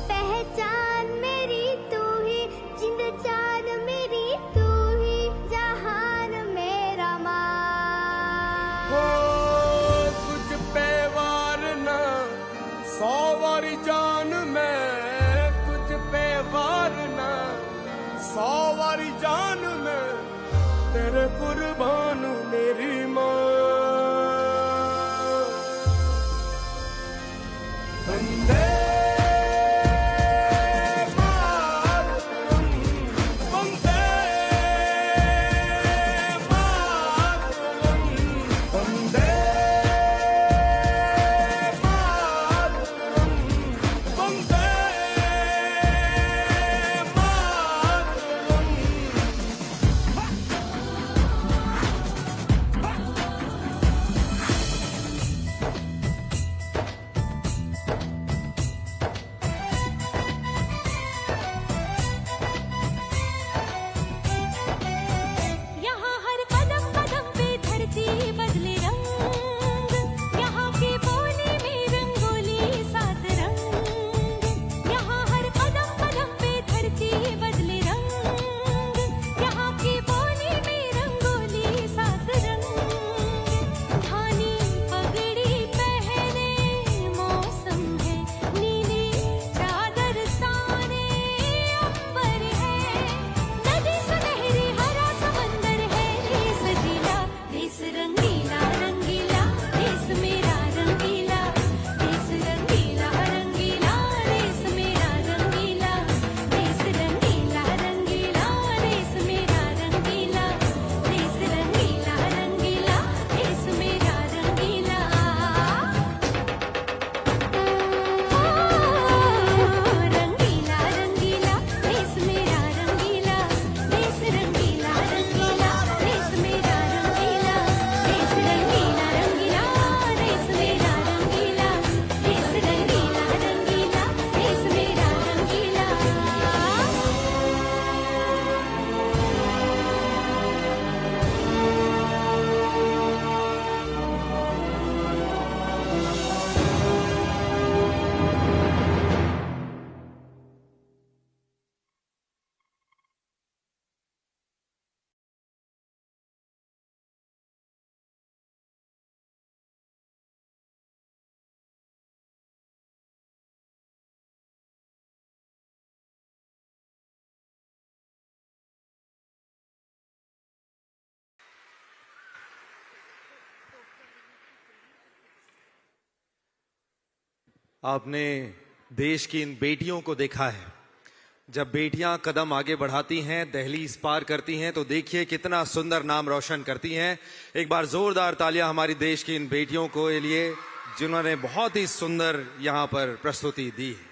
पहचान मेरी तू ही, जिंद जान मेरी तू ही, जहान मेरा माँ हो तुझ पे वार ना 100 वारी जान में, तुझ पे वार ना 100 वारी जान में, तेरे कुर्बान मेरी माँ। वंदे आपने देश की इन बेटियों को देखा है, जब बेटियां कदम आगे बढ़ाती हैं, दहलीज पार करती हैं, तो देखिए कितना सुंदर नाम रोशन करती हैं। एक बार जोरदार तालियां हमारी देश की इन बेटियों को लिए, जिन्होंने बहुत ही सुंदर यहां पर प्रस्तुति दी है।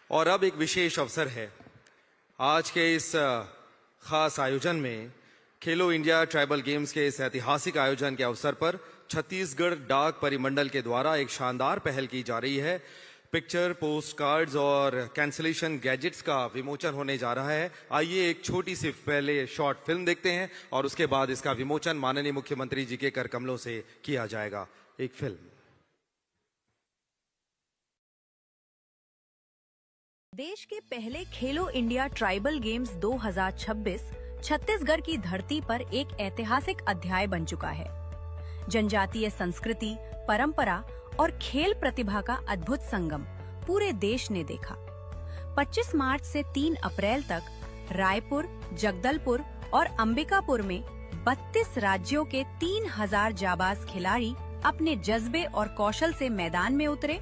और अब एक विशेष अवसर है, आज के इस खास आयोजन में खेलो इंडिया ट्राइबल गेम्स के इस ऐतिहासिक आयोजन के अवसर पर छत्तीसगढ़ डाक परिमंडल के द्वारा एक शानदार पहल की जा रही है। पिक्चर, पोस्ट कार्ड्स और कैंसिलेशन गैजेट्स का विमोचन होने जा रहा है। आइए एक छोटी सी पहले शॉर्ट फिल्म देखते हैं और उसके बाद इसका विमोचन माननीय मुख्यमंत्री जी के कर कमलों से किया जाएगा। एक फिल्म। देश के पहले खेलो इंडिया ट्राइबल गेम्स 2026 छत्तीसगढ़ की धरती पर एक ऐतिहासिक अध्याय बन चुका है। जनजातीय संस्कृति, परंपरा और खेल प्रतिभा का अद्भुत संगम पूरे देश ने देखा। 25 मार्च से 3 अप्रैल तक रायपुर, जगदलपुर और अंबिकापुर में 32 राज्यों के 3000 जाबाज खिलाड़ी अपने जज्बे और कौशल से मैदान में उतरे।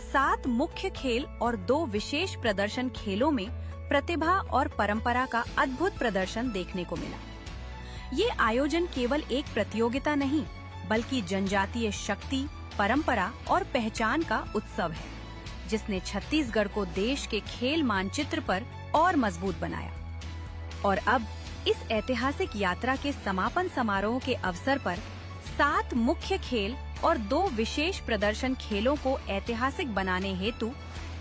7 मुख्य खेल और 2 विशेष प्रदर्शन खेलों में प्रतिभा और परंपरा का अद्भुत प्रदर्शन देखने को मिला। ये आयोजन केवल एक प्रतियोगिता नहीं, बल्कि जनजातीय शक्ति, परंपरा और पहचान का उत्सव है, जिसने छत्तीसगढ़ को देश के खेल मानचित्र पर और मजबूत बनाया। और अब इस ऐतिहासिक यात्रा के समापन समारोह के अवसर पर 7 मुख्य खेल और 2 विशेष प्रदर्शन खेलों को ऐतिहासिक बनाने हेतु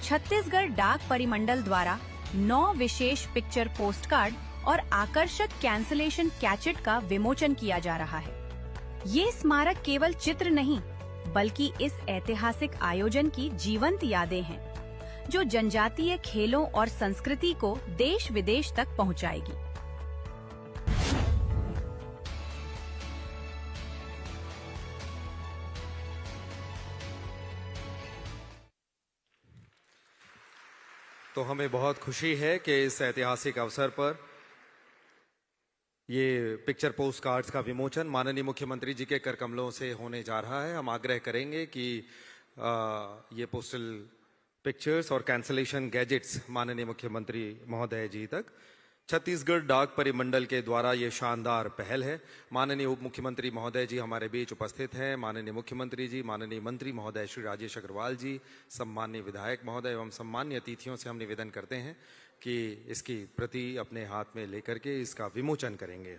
छत्तीसगढ़ डाक परिमंडल द्वारा 9 विशेष पिक्चर पोस्टकार्ड और आकर्षक कैंसलेशन कैचेट का विमोचन किया जा रहा है। ये स्मारक केवल चित्र नहीं, बल्कि इस ऐतिहासिक आयोजन की जीवंत यादें हैं, जो जनजातीय खेलों और संस्कृति को देश विदेश तक पहुंचाएगी। तो हमें बहुत खुशी है कि इस ऐतिहासिक अवसर पर ये पिक्चर पोस्ट कार्ड्स का विमोचन माननीय मुख्यमंत्री जी के कर कमलों से होने जा रहा है। हम आग्रह करेंगे कि ये पोस्टल पिक्चर्स और कैंसलेशन गैजेट्स माननीय मुख्यमंत्री महोदय जी तक। छत्तीसगढ़ डाक परिमंडल के द्वारा ये शानदार पहल है। माननीय उप मुख्यमंत्री महोदय जी हमारे बीच उपस्थित हैं। माननीय मुख्यमंत्री जी, माननीय मंत्री महोदय श्री राजेश अग्रवाल जी, सम्माननीय विधायक महोदय एवं सम्मान्य अतिथियों से हम निवेदन करते हैं कि इसकी प्रति अपने हाथ में लेकर के इसका विमोचन करेंगे।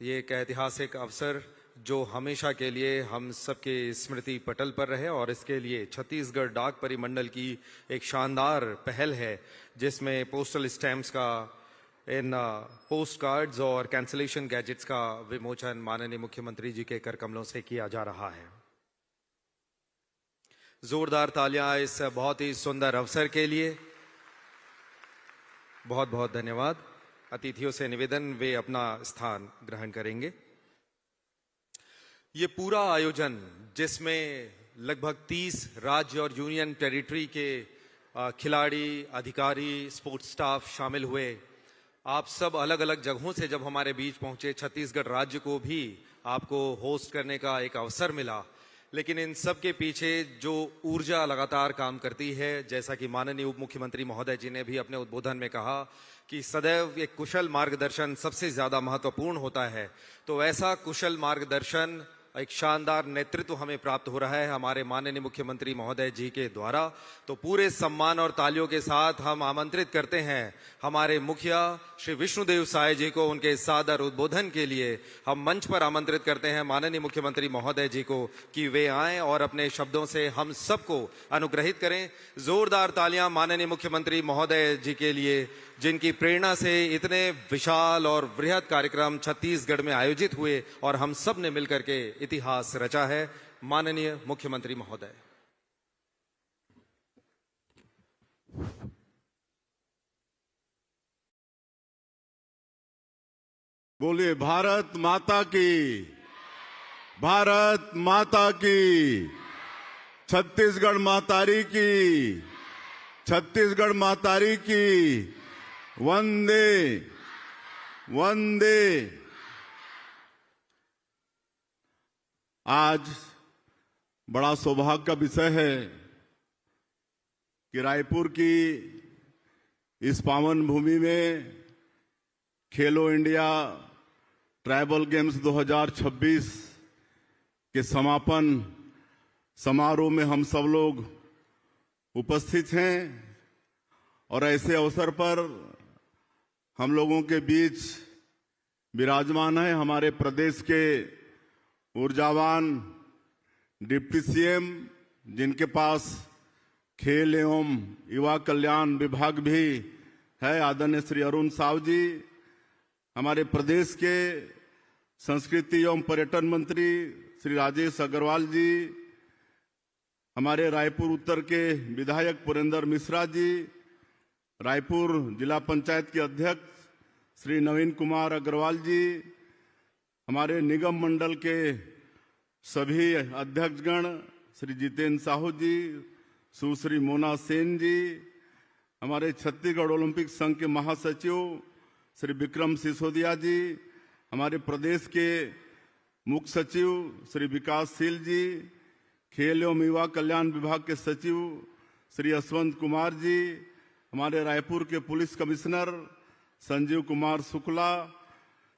ये एक ऐतिहासिक अवसर जो हमेशा के लिए हम सबके स्मृति पटल पर रहे, और इसके लिए छत्तीसगढ़ डाक परिमंडल की एक शानदार पहल है, जिसमें पोस्टल स्टैम्प्स का, इन पोस्ट कार्ड्स और कैंसलेशन गैजेट्स का विमोचन माननीय मुख्यमंत्री जी के कर कमलों से किया जा रहा है। जोरदार तालियां इस बहुत ही सुंदर अवसर के लिए। बहुत बहुत धन्यवाद। अतिथियों से निवेदन, वे अपना स्थान ग्रहण करेंगे। ये पूरा आयोजन, जिसमें लगभग 30 राज्य और यूनियन टेरिटरी के खिलाड़ी, अधिकारी, स्पोर्ट्स स्टाफ शामिल हुए। आप सब अलग अलग जगहों से जब हमारे बीच पहुंचे, छत्तीसगढ़ राज्य को भी आपको होस्ट करने का एक अवसर मिला। लेकिन इन सब के पीछे जो ऊर्जा लगातार काम करती है, जैसा कि माननीय उप मुख्यमंत्री महोदय जी ने भी अपने उद्बोधन में कहा कि सदैव एक कुशल मार्गदर्शन सबसे ज्यादा महत्वपूर्ण होता है, तो ऐसा कुशल मार्गदर्शन, एक शानदार नेतृत्व हमें प्राप्त हो रहा है हमारे माननीय मुख्यमंत्री महोदय जी के द्वारा। तो पूरे सम्मान और तालियों के साथ हम आमंत्रित करते हैं हमारे मुखिया श्री विष्णुदेव साय जी को उनके सादर उद्बोधन के लिए। हम मंच पर आमंत्रित करते हैं माननीय मुख्यमंत्री महोदय जी को कि वे आएं और अपने शब्दों से हम सबको अनुग्रहित करें। जोरदार तालियां माननीय मुख्यमंत्री महोदय जी के लिए, जिनकी प्रेरणा से इतने विशाल और बृहद कार्यक्रम छत्तीसगढ़ में आयोजित हुए और हम सब ने मिलकर के इतिहास रचा है। माननीय मुख्यमंत्री महोदय। बोलिए भारत माता की, भारत माता की, छत्तीसगढ़ मातारी की, छत्तीसगढ़ मातारी की, वंदे वंदे। आज बड़ा सौभाग्य का विषय है कि रायपुर की इस पावन भूमि में खेलो इंडिया ट्राइबल गेम्स 2026 के समापन समारोह में हम सब लोग उपस्थित हैं। और ऐसे अवसर पर हम लोगों के बीच विराजमान है हमारे प्रदेश के ऊर्जावान डिप्टी सीएम, जिनके पास खेल एवं युवा कल्याण विभाग भी है, आदरणीय श्री अरुण साव जी। हमारे प्रदेश के संस्कृति एवं पर्यटन मंत्री श्री राजेश अग्रवाल जी, हमारे रायपुर उत्तर के विधायक पुरेंद्र मिश्रा जी, रायपुर जिला पंचायत के अध्यक्ष श्री नवीन कुमार अग्रवाल जी, हमारे निगम मंडल के सभी अध्यक्षगण श्री जितेंद्र साहू जी, सुश्री मोना सेन जी, हमारे छत्तीसगढ़ ओलंपिक संघ के महासचिव श्री विक्रम सिसोदिया जी, हमारे प्रदेश के मुख्य सचिव श्री विकासशील जी, खेल एवं युवा कल्याण विभाग के सचिव श्री यशवंत कुमार जी, हमारे रायपुर के पुलिस कमिश्नर संजीव कुमार शुक्ला,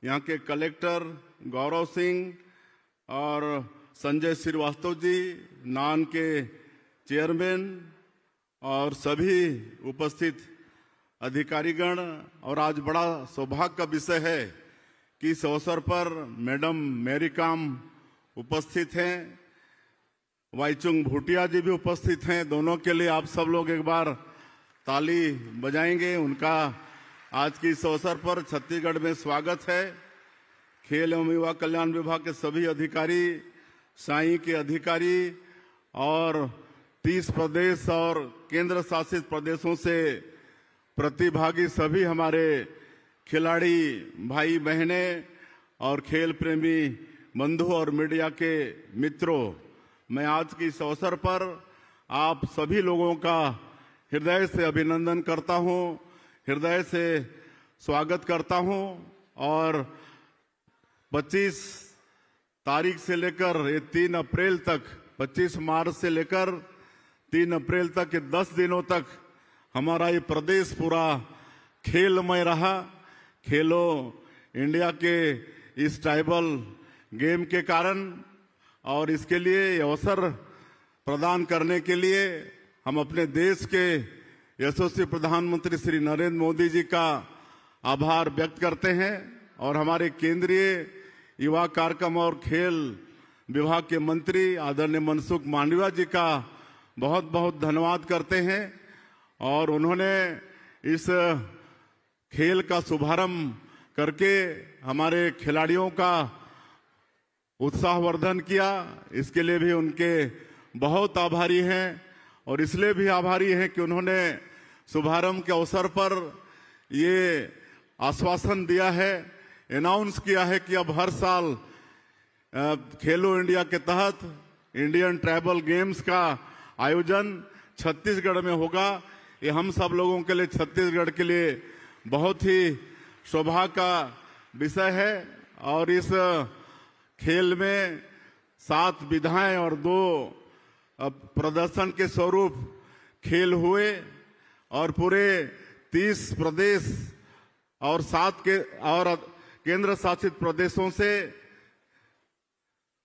यहाँ के कलेक्टर गौरव सिंह और संजय श्रीवास्तव जी, नान के चेयरमैन और सभी उपस्थित अधिकारीगण। और आज बड़ा सौभाग्य का विषय है कि इस अवसर पर मैडम मैरी कॉम उपस्थित हैं, वाईचुंग भूटिया जी भी उपस्थित हैं। दोनों के लिए आप सब लोग एक बार ताली बजाएंगे। उनका आज की इस अवसर पर छत्तीसगढ़ में स्वागत है। खेल एवं युवा कल्याण विभाग के सभी अधिकारी, साई के अधिकारी और 30 प्रदेश और केंद्र शासित प्रदेशों से प्रतिभागी सभी हमारे खिलाड़ी भाई बहने और खेल प्रेमी बंधु और मीडिया के मित्रों, मैं आज की इस अवसर पर आप सभी लोगों का हृदय से अभिनंदन करता हूं, हृदय से स्वागत करता हूं। और 25 तारीख से लेकर ये 3 अप्रैल तक, 25 मार्च से लेकर 3 अप्रैल तक के 10 दिनों तक हमारा ये प्रदेश पूरा खेलमय रहा। खेलो इंडिया के इस ट्राइबल गेम के कारण और इसके लिए अवसर प्रदान करने के लिए हम अपने देश के यशस्वी प्रधानमंत्री श्री नरेंद्र मोदी जी का आभार व्यक्त करते हैं और हमारे केंद्रीय युवा कार्यक्रम और खेल विभाग के मंत्री आदरणीय मनसुख मांडविया जी का बहुत बहुत धन्यवाद करते हैं। और उन्होंने इस खेल का शुभारंभ करके हमारे खिलाड़ियों का उत्साहवर्धन किया। इसके लिए भी उनके बहुत आभारी हैं और इसलिए भी आभारी हैं कि उन्होंने शुभारंभ के अवसर पर ये आश्वासन दिया है, अनाउंस किया है कि अब हर साल खेलो इंडिया के तहत इंडियन ट्राइबल गेम्स का आयोजन छत्तीसगढ़ में होगा। ये हम सब लोगों के लिए, छत्तीसगढ़ के लिए बहुत ही सौभाग्य का विषय है। और इस खेल में 7 विधाएं और 2 प्रदर्शन के स्वरूप खेल हुए और पूरे 30 प्रदेश और 7 के और केंद्र शासित प्रदेशों से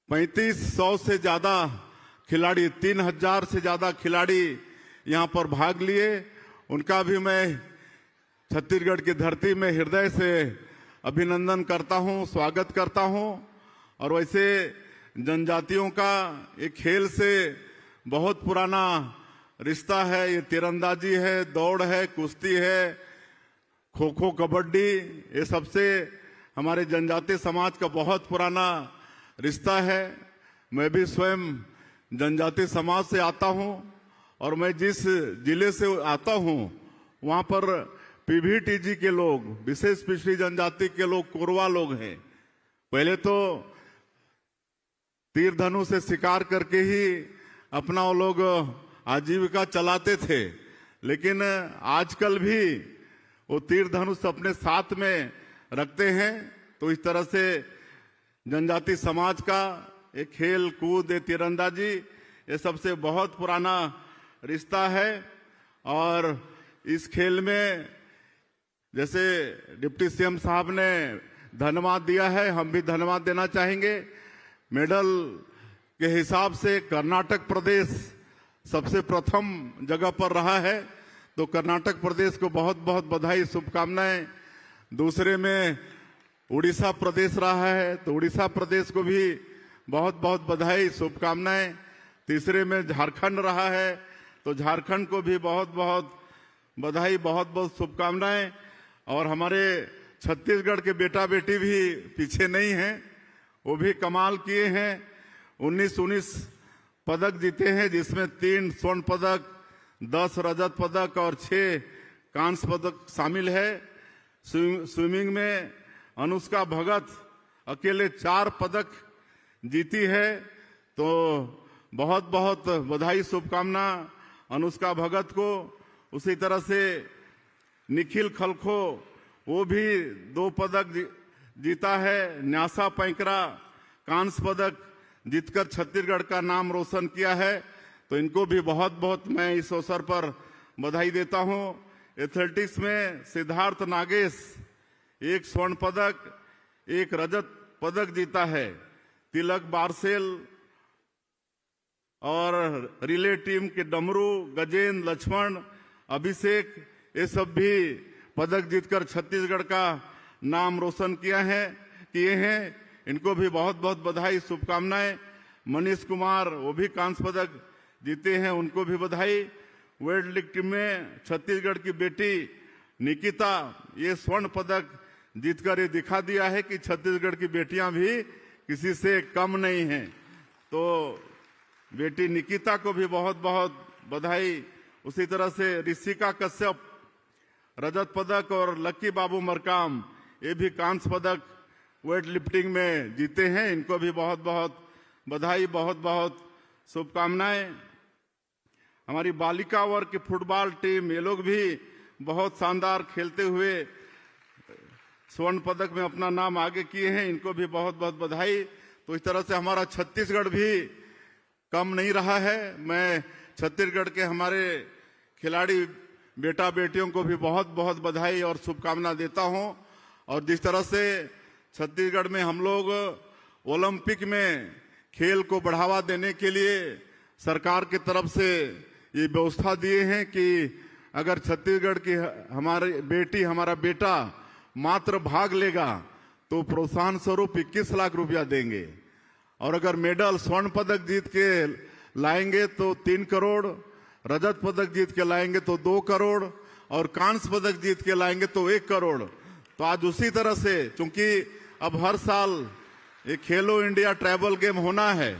3500 से ज्यादा खिलाड़ी, 3000 से ज्यादा खिलाड़ी यहाँ पर भाग लिए। उनका भी मैं छत्तीसगढ़ की धरती में हृदय से अभिनंदन करता हूँ, स्वागत करता हूँ। और वैसे जनजातियों का एक खेल से बहुत पुराना रिश्ता है। ये तीरंदाजी है, दौड़ है, कुश्ती है, खो खो, कबड्डी, ये सबसे हमारे जनजातीय समाज का बहुत पुराना रिश्ता है। मैं भी स्वयं जनजातीय समाज से आता हूँ और मैं जिस जिले से आता हूँ वहाँ पर पीवीटीजी के लोग, विशेष पिछड़ी जनजाति के लोग, कोरवा लोग हैं। पहले तो तीर धनुष से शिकार करके ही अपना वो लोग आजीविका चलाते थे, लेकिन आजकल भी वो तीर धनुष अपने साथ में रखते हैं। तो इस तरह से जनजाति समाज का एक खेल कूद, तीरंदाजी, ये सबसे बहुत पुराना रिश्ता है। और इस खेल में जैसे डिप्टी सीएम साहब ने धन्यवाद दिया है, हम भी धन्यवाद देना चाहेंगे। मेडल के हिसाब से कर्नाटक प्रदेश सबसे प्रथम जगह पर रहा है, तो कर्नाटक प्रदेश को बहुत बहुत बधाई, शुभकामनाएं। दूसरे में उड़ीसा प्रदेश रहा है, तो उड़ीसा प्रदेश को भी बहुत बहुत बधाई, शुभकामनाएं। तीसरे में झारखंड रहा है, तो झारखंड को भी बहुत बहुत बधाई, बहुत बहुत शुभकामनाएं। और हमारे छत्तीसगढ़ के बेटा बेटी भी पीछे नहीं हैं, वो भी कमाल किए हैं। 19 पदक जीते हैं, जिसमें 3 स्वर्ण पदक, 10 रजत पदक और 6 कांस्य पदक शामिल है। स्विमिंग में अनुष्का भगत अकेले 4 पदक जीती है, तो बहुत बहुत बधाई, शुभकामना अनुष्का भगत को। उसी तरह से निखिल खलखो, वो भी 2 पदक जीता है। न्यासा पैंकरा कांस्य पदक जीतकर छत्तीसगढ़ का नाम रोशन किया है, तो इनको भी बहुत बहुत मैं इस अवसर पर बधाई देता हूं। एथलेटिक्स में सिद्धार्थ नागेश 1 स्वर्ण पदक 1 रजत पदक जीता है। तिलक बारसेल और रिले टीम के डमरू, गजेंद्र, लक्ष्मण, अभिषेक, ये सब भी पदक जीतकर छत्तीसगढ़ का नाम रोशन किए हैं। इनको भी बहुत बहुत बधाई, शुभकामनाएं। मनीष कुमार वो भी कांस्य पदक जीते हैं, उनको भी बधाई। वेट लिफ्टिंग में छत्तीसगढ़ की बेटी निकिता ये स्वर्ण पदक जीतकर ये दिखा दिया है कि छत्तीसगढ़ की बेटियां भी किसी से कम नहीं हैं। तो बेटी निकिता को भी बहुत बहुत बधाई। उसी तरह से ऋषिका कश्यप रजत पदक और लक्की बाबू मरकाम ये भी कांस्य पदक वेट लिफ्टिंग में जीते हैं, इनको भी बहुत बहुत बधाई, बहुत बहुत शुभकामनाएं। हमारी बालिका वर्ग की फुटबॉल टीम ये लोग भी बहुत शानदार खेलते हुए स्वर्ण पदक में अपना नाम आगे किए हैं, इनको भी बहुत बहुत बधाई। तो इस तरह से हमारा छत्तीसगढ़ भी कम नहीं रहा है। मैं छत्तीसगढ़ के हमारे खिलाड़ी बेटा बेटियों को भी बहुत बहुत बधाई और शुभकामना देता हूं। और जिस तरह से छत्तीसगढ़ में हम लोग ओलंपिक में खेल को बढ़ावा देने के लिए सरकार की तरफ से ये व्यवस्था दिए हैं कि अगर छत्तीसगढ़ की हमारी बेटी हमारा बेटा मात्र भाग लेगा तो प्रोत्साहन स्वरूप 21 लाख रुपया देंगे, और अगर मेडल स्वर्ण पदक जीत के लाएंगे तो 3 करोड़, रजत पदक जीत के लाएंगे तो 2 करोड़ और कांस्य पदक जीत के लाएंगे तो 1 करोड़। तो आज उसी तरह से, चूंकि अब हर साल ये खेलो इंडिया ट्राइबल गेम होना है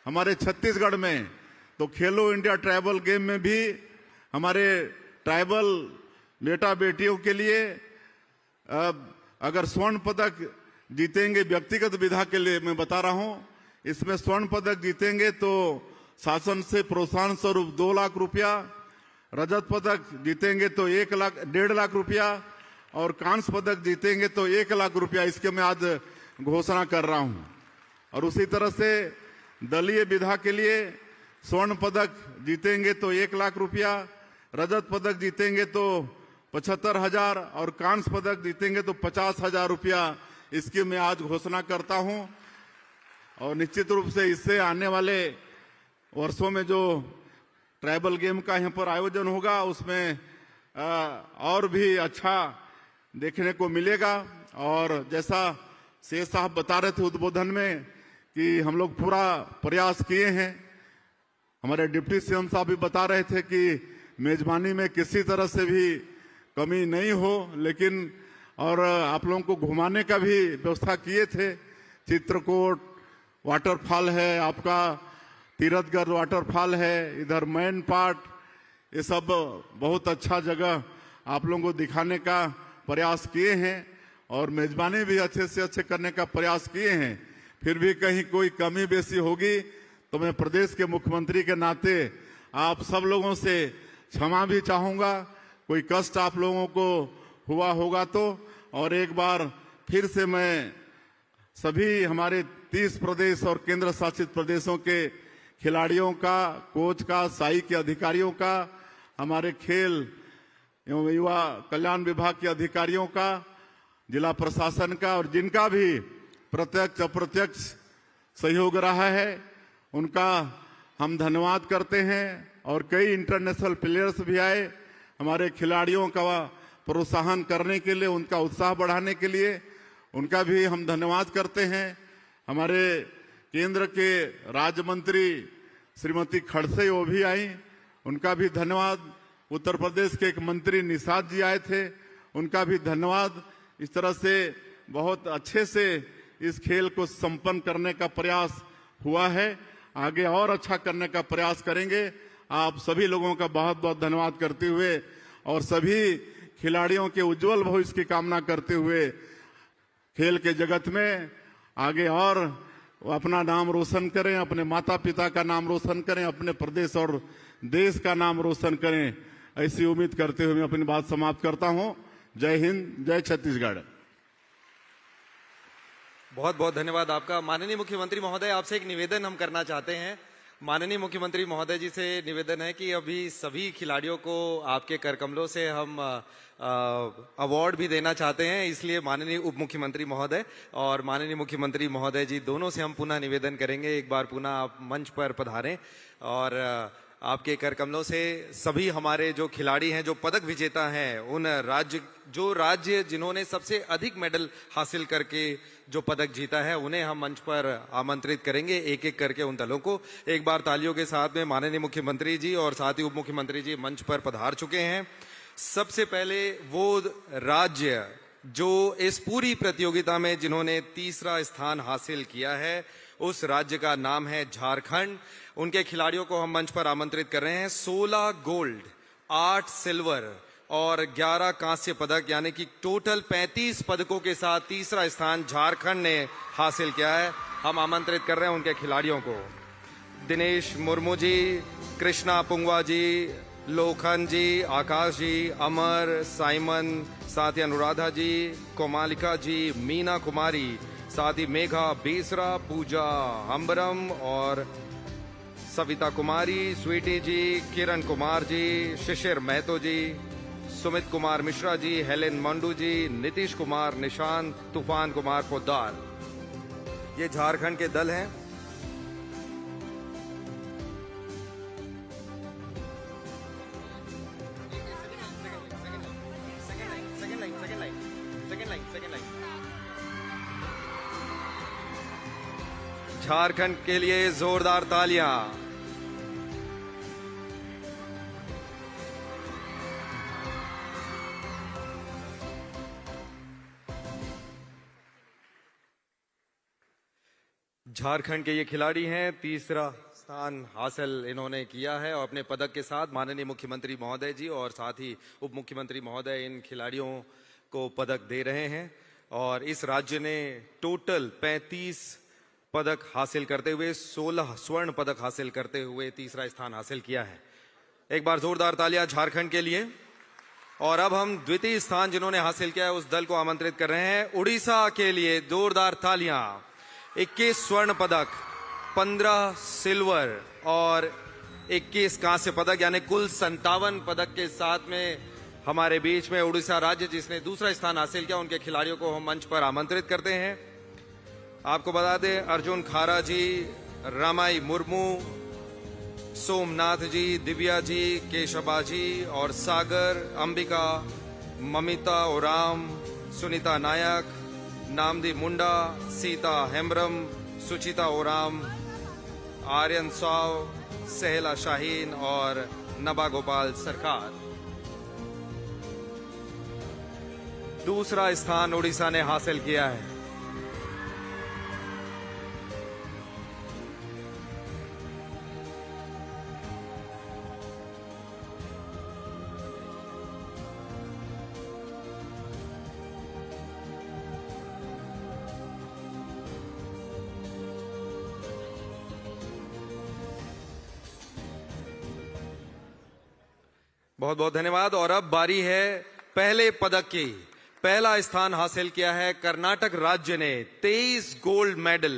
हमारे छत्तीसगढ़ में, तो खेलो इंडिया ट्राइबल गेम में भी हमारे ट्राइबल बेटा बेटियों के लिए अगर स्वर्ण पदक जीतेंगे, व्यक्तिगत विधा के लिए मैं बता रहा हूं, इसमें स्वर्ण पदक जीतेंगे तो शासन से प्रोत्साहन स्वरूप 2 लाख रुपया, रजत पदक जीतेंगे तो 1.5 लाख रुपया और कांस्य पदक जीतेंगे तो 1 लाख रुपया, इसके मैं आज घोषणा कर रहा हूं। और उसी तरह से दलीय विधा के लिए स्वर्ण पदक जीतेंगे तो 1 लाख रुपया, रजत पदक जीतेंगे तो 75,000 और कांस्य पदक जीतेंगे तो 50,000 रुपया, इसकी मैं आज घोषणा करता हूं। और निश्चित रूप से इससे आने वाले वर्षों में जो ट्राइबल गेम का यहाँ पर आयोजन होगा उसमें और भी अच्छा देखने को मिलेगा। और जैसा शेष साहब बता रहे थे उद्बोधन में कि हम लोग पूरा प्रयास किए हैं, हमारे डिप्टी सीएम साहब भी बता रहे थे कि मेजबानी में किसी तरह से भी कमी नहीं हो, लेकिन और आप लोगों को घुमाने का भी व्यवस्था किए थे। चित्रकूट वाटरफॉल है, आपका तीरथगढ़ वाटरफॉल है, इधर मैन पार्ट, ये सब बहुत अच्छा जगह आप लोगों को दिखाने का प्रयास किए हैं और मेजबानी भी अच्छे से अच्छे करने का प्रयास किए हैं। फिर भी कहीं कोई कमी बेसी होगी तो मैं प्रदेश के मुख्यमंत्री के नाते आप सब लोगों से क्षमा भी चाहूंगा, कोई कष्ट आप लोगों को हुआ होगा तो। और एक बार फिर से मैं सभी हमारे 30 प्रदेश और केंद्र शासित प्रदेशों के खिलाड़ियों का, कोच का, साई के अधिकारियों का, हमारे खेल एवं युवा कल्याण विभाग के अधिकारियों का, जिला प्रशासन का और जिनका भी प्रत्यक्ष अप्रत्यक्ष सहयोग रहा है उनका हम धन्यवाद करते हैं। और कई इंटरनेशनल प्लेयर्स भी आए हमारे खिलाड़ियों का प्रोत्साहन करने के लिए, उनका उत्साह बढ़ाने के लिए, उनका भी हम धन्यवाद करते हैं। हमारे केंद्र के राज्य मंत्री श्रीमती खड़से वो भी आई, उनका भी धन्यवाद। उत्तर प्रदेश के एक मंत्री निषाद जी आए थे, उनका भी धन्यवाद। इस तरह से बहुत अच्छे से इस खेल को संपन्न करने का प्रयास हुआ है, आगे और अच्छा करने का प्रयास करेंगे। आप सभी लोगों का बहुत बहुत धन्यवाद करते हुए और सभी खिलाड़ियों के उज्जवल भविष्य की कामना करते हुए खेल के जगत में आगे और अपना नाम रोशन करें, अपने माता पिता का नाम रोशन करें, अपने प्रदेश और देश का नाम रोशन करें, ऐसी उम्मीद करते हुए मैं अपनी बात समाप्त करता हूं। जय हिंद, जय छत्तीसगढ़। बहुत बहुत धन्यवाद आपका। माननीय मुख्यमंत्री महोदय, आपसे एक निवेदन हम करना चाहते हैं। माननीय मुख्यमंत्री महोदय जी से निवेदन है कि अभी सभी खिलाड़ियों को आपके कर कमलों से हम अवार्ड भी देना चाहते हैं, इसलिए माननीय उप मुख्यमंत्री महोदय और माननीय मुख्यमंत्री महोदय जी दोनों से हम पुनः निवेदन करेंगे, एक बार पुनः आप मंच पर पधारें और आपके कर कमलों से सभी हमारे जो खिलाड़ी हैं, जो पदक विजेता हैं, उन राज्य जिन्होंने सबसे अधिक मेडल हासिल करके जो पदक जीता है, उन्हें हम मंच पर आमंत्रित करेंगे, एक एक करके उन दलों को। एक बार तालियों के साथ में माननीय मुख्यमंत्री जी और साथ ही उप मुख्यमंत्री जी मंच पर पधार चुके हैं। सबसे पहले वो राज्य जो इस पूरी प्रतियोगिता में जिन्होंने तीसरा स्थान हासिल किया है, उस राज्य का नाम है झारखंड। उनके खिलाड़ियों को हम मंच पर आमंत्रित कर रहे हैं। 16 गोल्ड, 8 सिल्वर और 11 कांस्य पदक, यानी कि टोटल 35 पदकों के साथ तीसरा स्थान झारखंड ने हासिल किया है। हम आमंत्रित कर रहे हैं उनके खिलाड़ियों को। दिनेश मुर्मू जी, कृष्णा पुंगवा जी, लोखन जी, आकाश जी, अमर, साइमन, साथ ही अनुराधा जी, कोमालिका जी, मीना कुमारी, साथ ही मेघा बेसरा, पूजा अंबरम और सविता कुमारी, स्वीटी जी, किरण कुमार जी, शिशिर महतो जी, सुमित कुमार मिश्रा जी, हेलेन मंडू जी, नीतीश कुमार, निशांत, तूफान कुमार पोद्दार, ये झारखंड के दल हैं। झारखंड के लिए जोरदार तालियां। झारखंड के ये खिलाड़ी हैं, तीसरा स्थान हासिल इन्होंने किया है और अपने पदक के साथ माननीय मुख्यमंत्री महोदय जी और साथ ही उप मुख्यमंत्री महोदय इन खिलाड़ियों को पदक दे रहे हैं। और इस राज्य ने टोटल 35 पदक हासिल करते हुए 16 स्वर्ण पदक हासिल करते हुए तीसरा स्थान हासिल किया है। एक बार जोरदार तालियां झारखंड के लिए। और अब हम द्वितीय स्थान जिन्होंने हासिल किया है उस दल को आमंत्रित कर रहे हैं। उड़ीसा के लिए जोरदार तालियां। 21 स्वर्ण पदक, 15 सिल्वर और 21 कांस्य पदक, यानी कुल 57 पदक के साथ में हमारे बीच में उड़ीसा राज्य जिसने दूसरा स्थान हासिल किया, उनके खिलाड़ियों को हम मंच पर आमंत्रित करते हैं। आपको बता दें, अर्जुन खारा जी, रामाई मुर्मू, सोमनाथ जी, दिव्या जी, केशबा जी और सागर, अंबिका, ममिता ओराम, सुनीता नायक, नामदी मुंडा, सीता हेम्ब्रम, सुचिता ओराम, आर्यन साव, सहला शाहीन और नबा गोपाल सरकार। दूसरा स्थान उड़ीसा ने हासिल किया है। बहुत बहुत धन्यवाद। और अब बारी है पहले पदक की। पहला स्थान हासिल किया है कर्नाटक राज्य ने 23 गोल्ड मेडल,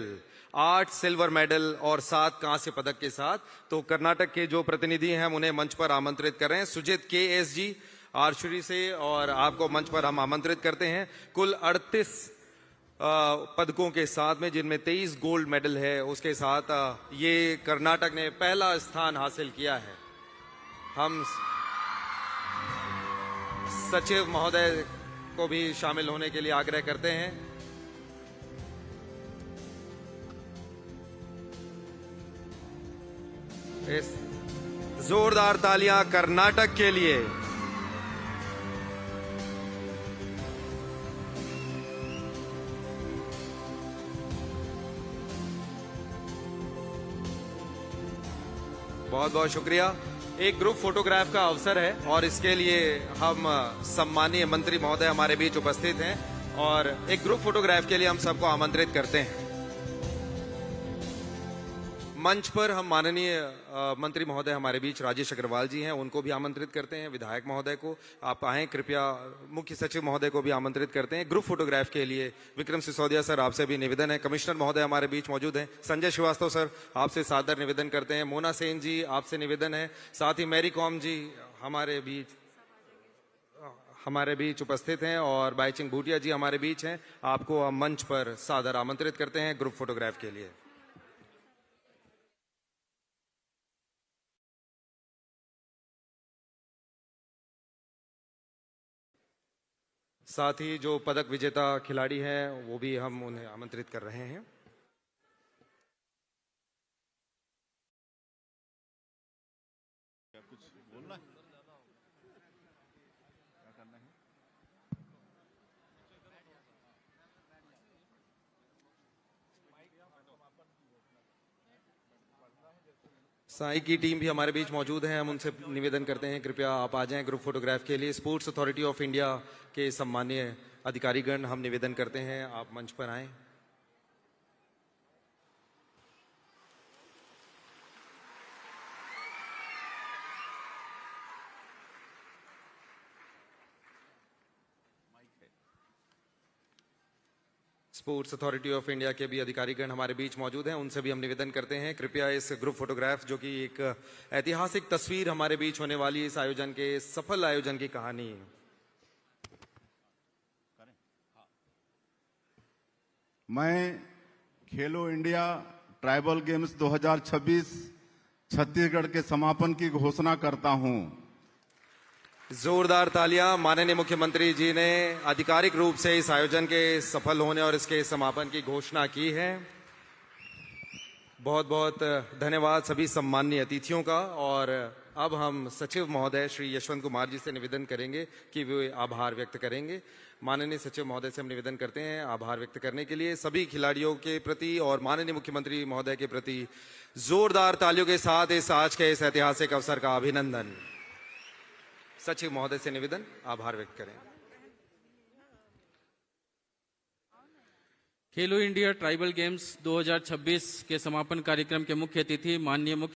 8 सिल्वर मेडल और 7 कांस्य पदक के साथ। तो कर्नाटक के जो प्रतिनिधि हैं हम उन्हें मंच पर आमंत्रित कर रहे हैं। सुजित KS जी आर्चरी से, और आपको मंच पर हम आमंत्रित करते हैं। कुल 38 पदकों के साथ में, जिनमें 23 गोल्ड मेडल है, उसके साथ ये कर्नाटक ने पहला स्थान हासिल किया है। हम सचिव महोदय को भी शामिल होने के लिए आग्रह करते हैं। इस जोरदार तालियां कर्नाटक के लिए। बहुत बहुत शुक्रिया। एक ग्रुप फोटोग्राफ का अवसर है और इसके लिए हम सम्मानीय मंत्री महोदय हमारे बीच उपस्थित हैं और एक ग्रुप फोटोग्राफ के लिए हम सबको आमंत्रित करते हैं। मंच पर हम माननीय मंत्री महोदय हमारे बीच राजेश अग्रवाल जी हैं, उनको भी आमंत्रित करते हैं। विधायक महोदय को आप आएं कृपया। मुख्य सचिव महोदय को भी आमंत्रित करते हैं। ग्रुप फोटोग्राफ के लिए विक्रम सिसोदिया सर आपसे भी निवेदन है। कमिश्नर महोदय हमारे बीच मौजूद हैं। संजय श्रीवास्तव सर आपसे सादर निवेदन करते हैं। मोना सेन जी आपसे निवेदन है। साथ ही मैरी कॉम जी हमारे बीच उपस्थित हैं और बाईचिंग भूटिया जी हमारे बीच हैं। आपको हम मंच पर सादर आमंत्रित करते हैं ग्रुप फोटोग्राफ के लिए। साथ ही जो पदक विजेता खिलाड़ी हैं वो भी हम उन्हें आमंत्रित कर रहे हैं। साई की टीम भी हमारे बीच मौजूद है। हम उनसे निवेदन करते हैं कृपया आप आ जाएं ग्रुप फोटोग्राफ के लिए। स्पोर्ट्स अथॉरिटी ऑफ इंडिया के सम्मानीय अधिकारीगण हम निवेदन करते हैं आप मंच पर आएं। स्पोर्ट्स अथॉरिटी ऑफ इंडिया के भी अधिकारीगण हमारे बीच मौजूद हैं, उनसे भी हम निवेदन करते हैं कृपया इस ग्रुप फोटोग्राफ जो कि एक ऐतिहासिक तस्वीर हमारे बीच होने वाली इस आयोजन के सफल आयोजन की कहानी। मैं खेलो इंडिया ट्राइबल गेम्स 2026 छत्तीसगढ़ के समापन की घोषणा करता हूं। जोरदार तालियां। माननीय मुख्यमंत्री जी ने आधिकारिक रूप से इस आयोजन के सफल होने और इसके समापन की घोषणा की है। बहुत बहुत धन्यवाद सभी सम्माननीय अतिथियों का। और अब हम सचिव महोदय श्री यशवंत कुमार जी से निवेदन करेंगे कि वे आभार व्यक्त करेंगे। माननीय सचिव महोदय से हम निवेदन करते हैं आभार व्यक्त करने के लिए सभी खिलाड़ियों के प्रति और माननीय मुख्यमंत्री महोदय के प्रति जोरदार तालियों के साथ इस आज के इस ऐतिहासिक अवसर का अभिनंदन। सचिव महोदय से निवेदन आभार व्यक्त करें। खेलो इंडिया ट्राइबल गेम्स 2026 के समापन कार्यक्रम के मुख्य अतिथि माननीय